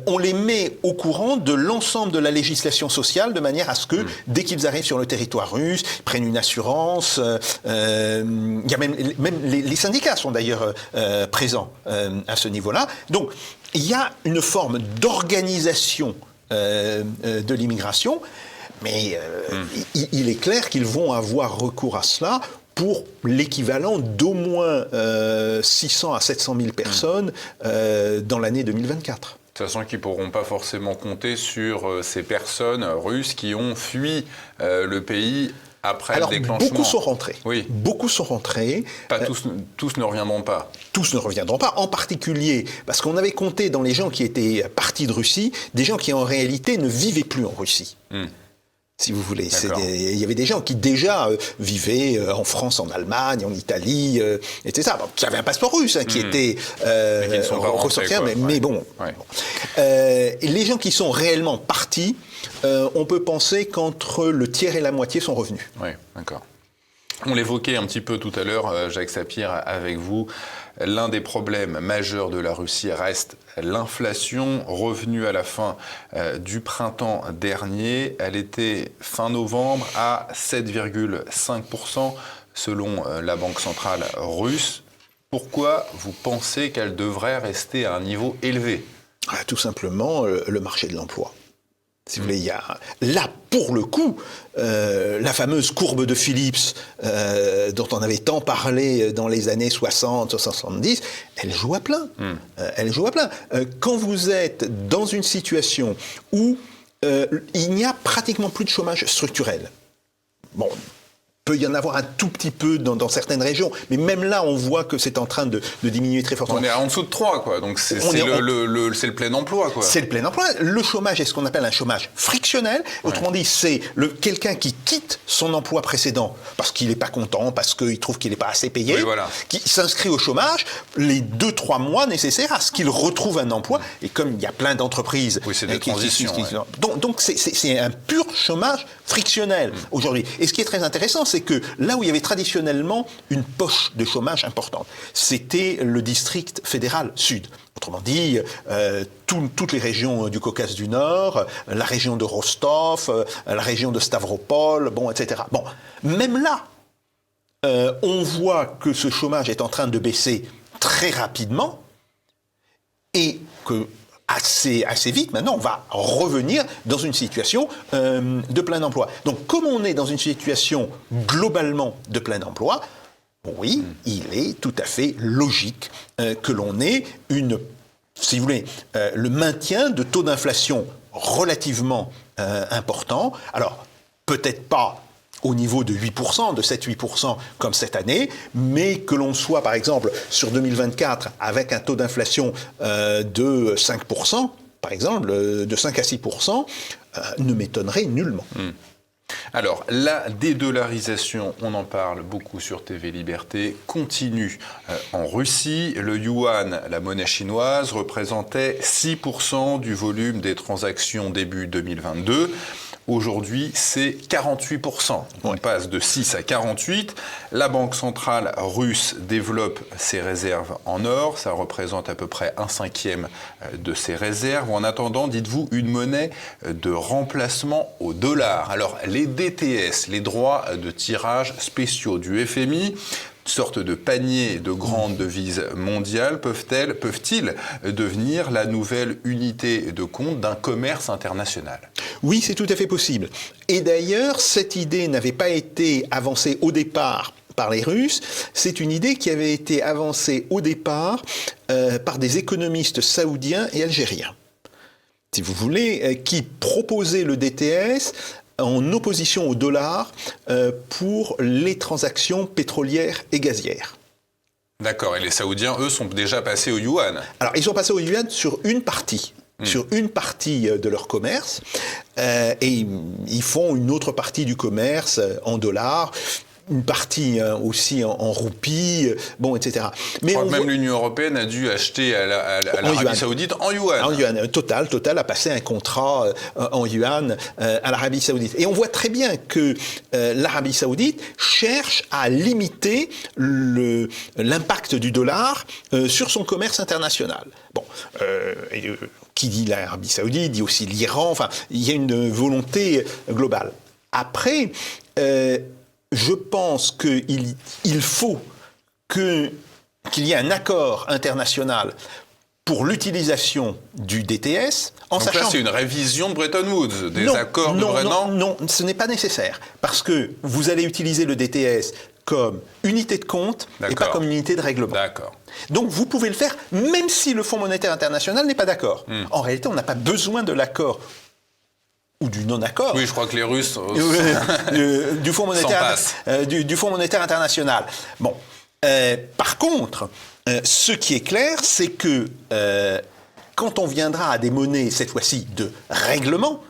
on les met au courant de l'ensemble de la législation sociale de manière à ce que, dès qu'ils arrivent sur le territoire russe, ils prennent une assurance. Il y a même les syndicats sont d'ailleurs présents à ce niveau-là. Donc, il y a une forme d'organisation de l'immigration, mais il est clair qu'ils vont avoir recours à cela pour l'équivalent d'au moins 600 à 700 000 personnes dans l'année 2024. De toute façon, qu'ils ne pourront pas forcément compter sur ces personnes russes qui ont fui le pays après le déclenchement. Beaucoup sont rentrés. Oui. Beaucoup sont rentrés. Pas tous ne reviendront pas. Tous ne reviendront pas, en particulier parce qu'on avait compté dans les gens qui étaient partis de Russie, des gens qui en réalité ne vivaient plus en Russie. Si vous voulez. Il y avait des gens qui déjà vivaient en France, en Allemagne, en Italie, etc. Donc, qui avaient un passeport russe, qui étaient ressortis, mais bon. Ouais. Les gens qui sont réellement partis, on peut penser qu'entre le tiers et la moitié sont revenus. Oui, d'accord. On l'évoquait un petit peu tout à l'heure, Jacques Sapir, avec vous. L'un des problèmes majeurs de la Russie reste l'inflation, revenue à la fin du printemps dernier. Elle était fin novembre à 7,5% selon la Banque centrale russe. Pourquoi vous pensez qu'elle devrait rester à un niveau élevé ? Tout simplement le marché de l'emploi. Si vous voulez, il y a là, pour le coup, la fameuse courbe de Phillips dont on avait tant parlé dans les années 60, 70, elle joue à plein. Elle joue à plein. Quand vous êtes dans une situation où il n'y a pratiquement plus de chômage structurel, bon, peut y en avoir un tout petit peu dans certaines régions, mais même là, on voit que c'est en train de diminuer très fortement. On est en dessous de 3, quoi. Donc c'est le plein emploi, quoi. C'est le plein emploi. Le chômage est ce qu'on appelle un chômage frictionnel. Autrement dit, c'est quelqu'un qui quitte son emploi précédent parce qu'il n'est pas content, parce qu'il trouve qu'il n'est pas assez payé, qui s'inscrit au chômage les 2-3 mois nécessaires à ce qu'il retrouve un emploi. Et comme il y a plein d'entreprises... Oui, c'est des transitions. Donc c'est un pur chômage frictionnel aujourd'hui. Et ce qui est très intéressant, c'est que là où il y avait traditionnellement une poche de chômage importante, c'était le district fédéral sud. Autrement dit, toutes les régions du Caucase du Nord, la région de Rostov, la région de Stavropol, etc. Bon, même là, on voit que ce chômage est en train de baisser très rapidement et que assez vite, maintenant, on va revenir dans une situation de plein emploi. Donc, comme on est dans une situation globalement de plein emploi, oui, il est tout à fait logique que l'on ait si vous voulez, le maintien de taux d'inflation relativement important. Alors, peut-être pas au niveau de 8%, de 7-8% comme cette année, mais que l'on soit, par exemple, sur 2024 avec un taux d'inflation de 5%, par exemple, de 5 à 6%, ne m'étonnerait nullement. Alors, la dédollarisation, on en parle beaucoup sur TV Liberté, continue en Russie. Le yuan, la monnaie chinoise, représentait 6% du volume des transactions début 2022. Aujourd'hui, c'est 48%. On passe de 6 à 48. La Banque centrale russe développe ses réserves en or. Ça représente à peu près 1/5 de ses réserves. En attendant, dites-vous, une monnaie de remplacement au dollar. Alors, les DTS, les droits de tirage spéciaux du FMI, sorte de panier de grandes devises mondiales, peuvent-ils devenir la nouvelle unité de compte d'un commerce international ? Oui, c'est tout à fait possible. Et d'ailleurs, cette idée n'avait pas été avancée au départ par les Russes, c'est une idée qui avait été avancée au départ par des économistes saoudiens et algériens, si vous voulez, qui proposaient le DTS en opposition au dollar pour les transactions pétrolières et gazières. D'accord, et les Saoudiens, eux, sont déjà passés au yuan. Alors, ils sont passés au yuan sur une partie. Sur une partie de leur commerce, et ils font une autre partie du commerce en dollars, une partie aussi en roupies, etc. Mais je crois que même l'Union européenne a dû acheter à l'Arabie Saoudite en yuan. En yuan. Total a passé un contrat en yuan à l'Arabie Saoudite. Et on voit très bien que l'Arabie Saoudite cherche à limiter l'impact du dollar sur son commerce international. Bon, qui dit l'Arabie Saoudite, dit aussi l'Iran, enfin, il y a une volonté globale. Après, je pense qu'il faut qu'il y ait un accord international pour l'utilisation du DTS, Donc là, c'est une révision de Bretton Woods, des accords de Brennan ? Non, ce n'est pas nécessaire, parce que vous allez utiliser le DTS comme unité de compte et pas comme unité de règlement. D'accord. Donc vous pouvez le faire même si le Fonds monétaire international n'est pas d'accord. En réalité, on n'a pas besoin de l'accord ou du non-accord. Oui, je crois que les Russes du Fonds monétaire international. Bon, par contre, ce qui est clair, c'est que quand on viendra à des monnaies, cette fois-ci, de règlement,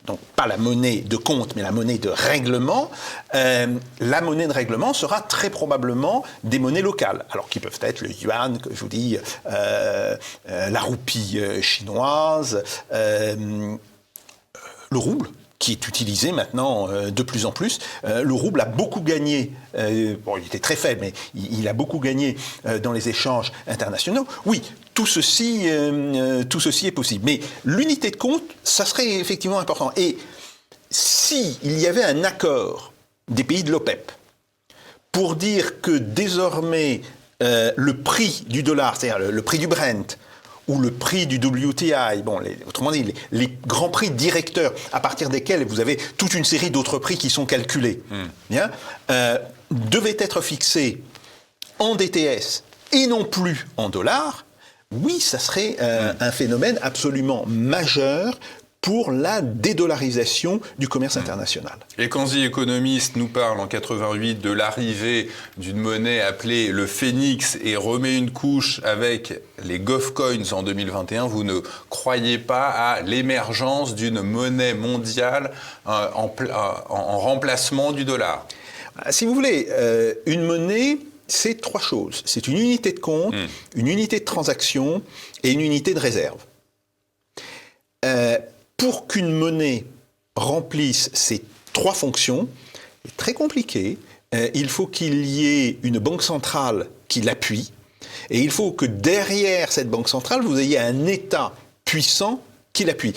donc pas la monnaie de compte, mais la monnaie de règlement, la monnaie de règlement sera très probablement des monnaies locales, alors qui peuvent être le yuan, que je vous dis, la roupie chinoise, le rouble, qui est utilisé maintenant de plus en plus. Le rouble a beaucoup gagné, il était très faible, mais il a beaucoup gagné dans les échanges internationaux. Oui, tout ceci est possible. Mais l'unité de compte, ça serait effectivement important. Et s'il y avait un accord des pays de l'OPEP pour dire que désormais le prix du dollar, c'est-à-dire le prix du Brent, ou le prix du WTI, autrement dit, les grands prix directeurs à partir desquels vous avez toute une série d'autres prix qui sont calculés, devaient être fixés en DTS et non plus en dollars, oui, ça serait un phénomène absolument majeur pour la dédollarisation du commerce international. Et quand The Economist nous parle en 88 de l'arrivée d'une monnaie appelée le Phoenix et remet une couche avec les GovCoins en 2021, vous ne croyez pas à l'émergence d'une monnaie mondiale en remplacement du dollar ? Si vous voulez, une monnaie, c'est trois choses. C'est une unité de compte, une unité de transaction et une unité de réserve. Pour qu'une monnaie remplisse ces trois fonctions, est très compliqué. Il faut qu'il y ait une banque centrale qui l'appuie. Et il faut que derrière cette banque centrale, vous ayez un État puissant qui l'appuie.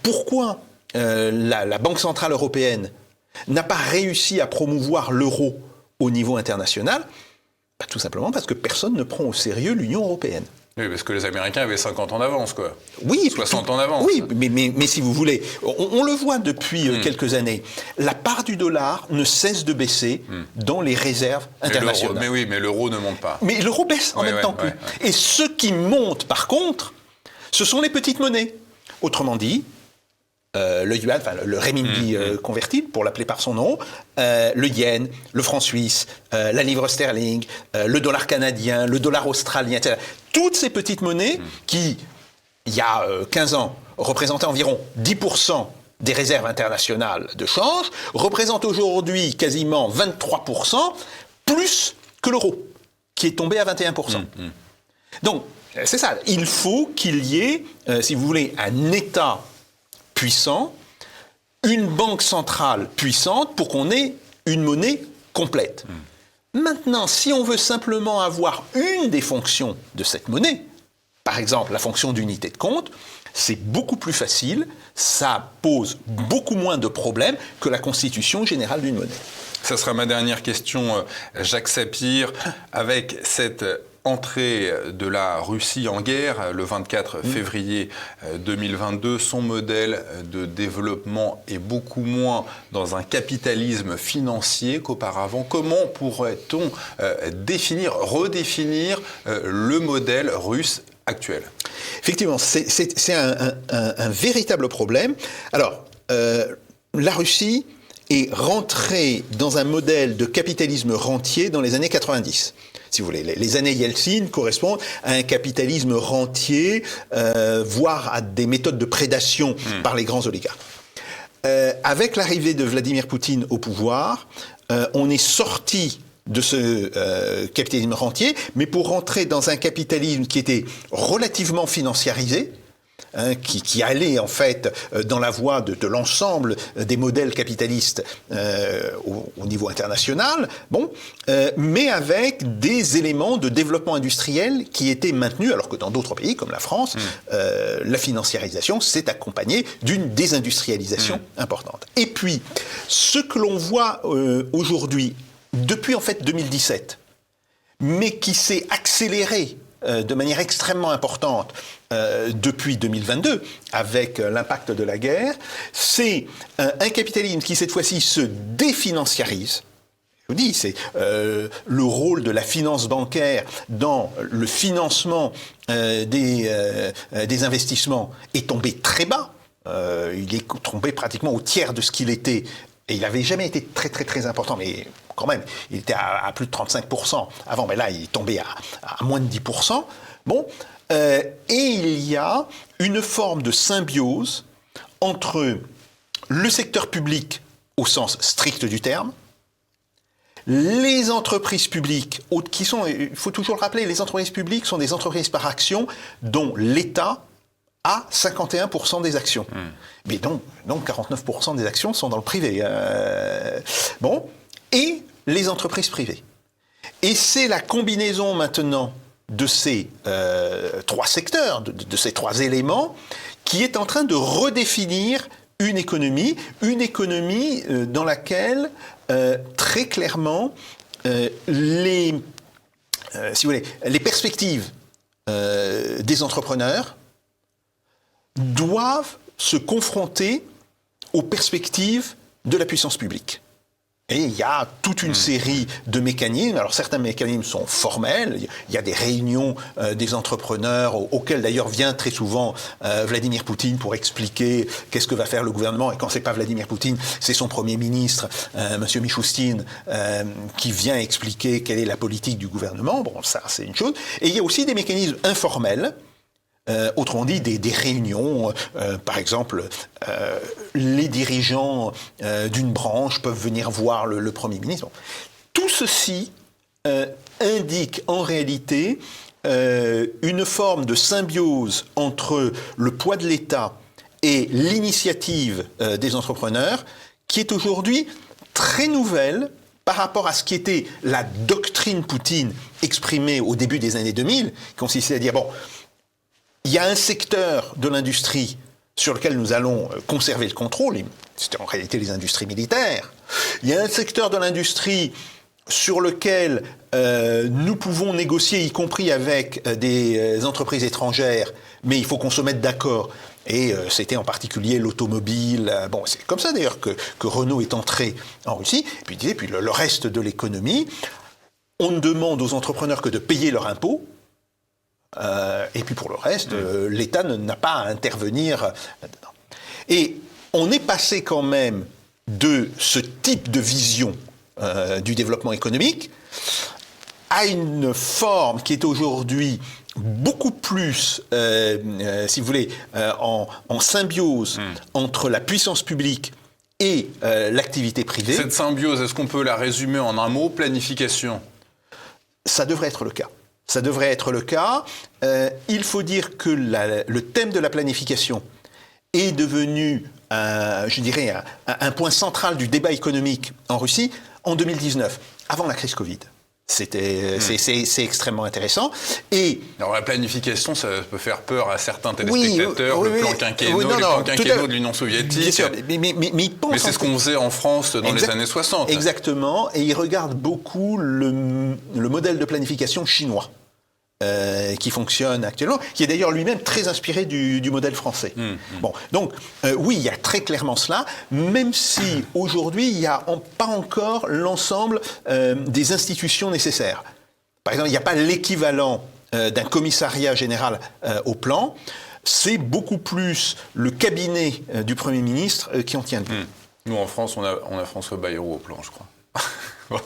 Pourquoi la Banque centrale européenne n'a pas réussi à promouvoir l'euro au niveau international? Tout simplement parce que personne ne prend au sérieux l'Union européenne. Oui, parce que les Américains avaient 50 ans d'avance, quoi. Oui, 60 ans d'avance. Oui, mais si vous voulez, on le voit depuis quelques années. La part du dollar ne cesse de baisser dans les réserves internationales. Mais oui, mais l'euro ne monte pas. Mais l'euro baisse en même temps que. Et ce qui monte, par contre, ce sont les petites monnaies. Autrement dit, le yuan, enfin le renminbi convertible, pour l'appeler par son nom, le yen, le franc suisse, la livre sterling, le dollar canadien, le dollar australien, etc. Toutes ces petites monnaies qui, il y a 15 ans, représentaient environ 10% des réserves internationales de change, représentent aujourd'hui quasiment 23%, plus que l'euro, qui est tombé à 21%. Donc, c'est ça. Il faut qu'il y ait, si vous voulez, un État puissant, une banque centrale puissante pour qu'on ait une monnaie complète. Maintenant, si on veut simplement avoir une des fonctions de cette monnaie, par exemple la fonction d'unité de compte, c'est beaucoup plus facile, ça pose beaucoup moins de problèmes que la constitution générale d'une monnaie. Ça sera ma dernière question, Jacques Sapir, avec cette entrée de la Russie en guerre le 24 février 2022, son modèle de développement est beaucoup moins dans un capitalisme financier qu'auparavant. Comment pourrait-on redéfinir le modèle russe actuel? Effectivement, c'est un véritable problème. Alors, la Russie est rentrée dans un modèle de capitalisme rentier dans les années 90. Si vous voulez, les années Yeltsin correspondent à un capitalisme rentier, voire à des méthodes de prédation par les grands oligarques. Avec l'arrivée de Vladimir Poutine au pouvoir, on est sorti de ce capitalisme rentier, mais pour rentrer dans un capitalisme qui était relativement financiarisé, qui allait en fait dans la voie de l'ensemble des modèles capitalistes au niveau international, mais avec des éléments de développement industriel qui étaient maintenus, alors que dans d'autres pays comme la France, la financiarisation s'est accompagnée d'une désindustrialisation importante. Et puis, ce que l'on voit aujourd'hui, depuis en fait 2017, mais qui s'est accéléré de manière extrêmement importante depuis 2022, avec l'impact de la guerre, c'est un capitalisme qui cette fois-ci se définanciarise. Je vous dis, c'est le rôle de la finance bancaire dans le financement des investissements est tombé très bas. Il est tombé pratiquement au tiers de ce qu'il était. Et il n'avait jamais été très très très important, mais quand même, il était à plus de 35% avant, mais là il est tombé à moins de 10%. Et il y a une forme de symbiose entre le secteur public au sens strict du terme, les entreprises publiques, qui sont, il faut toujours le rappeler, les entreprises publiques sont des entreprises par action dont l'État a 51% des actions. Mais donc 49% des actions sont dans le privé. Et les entreprises privées. Et c'est la combinaison maintenant de ces trois secteurs, de ces trois éléments, qui est en train de redéfinir une économie dans laquelle, très clairement, les perspectives des entrepreneurs doivent se confronter aux perspectives de la puissance publique. Et il y a toute une série de mécanismes. Alors certains mécanismes sont formels. Il y a des réunions des entrepreneurs auxquelles d'ailleurs vient très souvent Vladimir Poutine pour expliquer qu'est-ce que va faire le gouvernement. Et quand c'est pas Vladimir Poutine, c'est son Premier ministre, Monsieur Mishustin, qui vient expliquer quelle est la politique du gouvernement. Ça c'est une chose. Et il y a aussi des mécanismes informels. Autrement dit, des réunions, par exemple, les dirigeants d'une branche peuvent venir voir le Premier ministre. Tout ceci indique en réalité une forme de symbiose entre le poids de l'État et l'initiative des entrepreneurs qui est aujourd'hui très nouvelle par rapport à ce qui était la doctrine Poutine exprimée au début des années 2000, qui consistait à dire, bon, il y a un secteur de l'industrie sur lequel nous allons conserver le contrôle, c'était en réalité les industries militaires. Il y a un secteur de l'industrie sur lequel nous pouvons négocier, y compris avec des entreprises étrangères, mais il faut qu'on se mette d'accord. Et c'était en particulier l'automobile. Bon, c'est comme ça d'ailleurs que Renault est entré en Russie. Et puis le reste de l'économie, on ne demande aux entrepreneurs que de payer leurs impôts. Et puis pour le reste, l'État n'a pas à intervenir là-dedans. Et on est passé quand même de ce type de vision du développement économique à une forme qui est aujourd'hui beaucoup plus, si vous voulez, en symbiose entre la puissance publique et l'activité privée. Cette symbiose, est-ce qu'on peut la résumer en un mot, planification ? Ça devrait être le cas. Ça devrait être le cas. Il faut dire que le thème de la planification est devenu, je dirais, un point central du débat économique en Russie en 2019, avant la crise Covid. C'est extrêmement intéressant. Et alors la planification, ça peut faire peur à certains téléspectateurs, le plan quinquennaux, les plans quinquennaux de l'Union soviétique. Bien sûr, mais c'est ce qu'on faisait en France dans les années 60. Exactement, et ils regardent beaucoup le modèle de planification chinois. Qui fonctionne actuellement, qui est d'ailleurs lui-même très inspiré du modèle français. Bon, donc oui, il y a très clairement cela, même si aujourd'hui il n'y a pas encore l'ensemble des institutions nécessaires. Par exemple, il n'y a pas l'équivalent d'un commissariat général au plan, c'est beaucoup plus le cabinet du Premier ministre qui en tient le bout. Nous en France, on a François Bayrou au plan, je crois. Bon.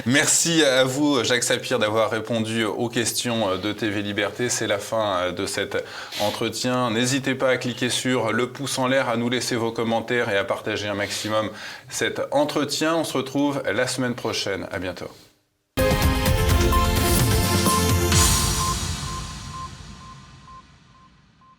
Merci à vous, Jacques Sapir, d'avoir répondu aux questions de TV Liberté. C'est la fin de cet entretien. N'hésitez pas à cliquer sur le pouce en l'air, à nous laisser vos commentaires et à partager un maximum cet entretien. On se retrouve la semaine prochaine. À bientôt.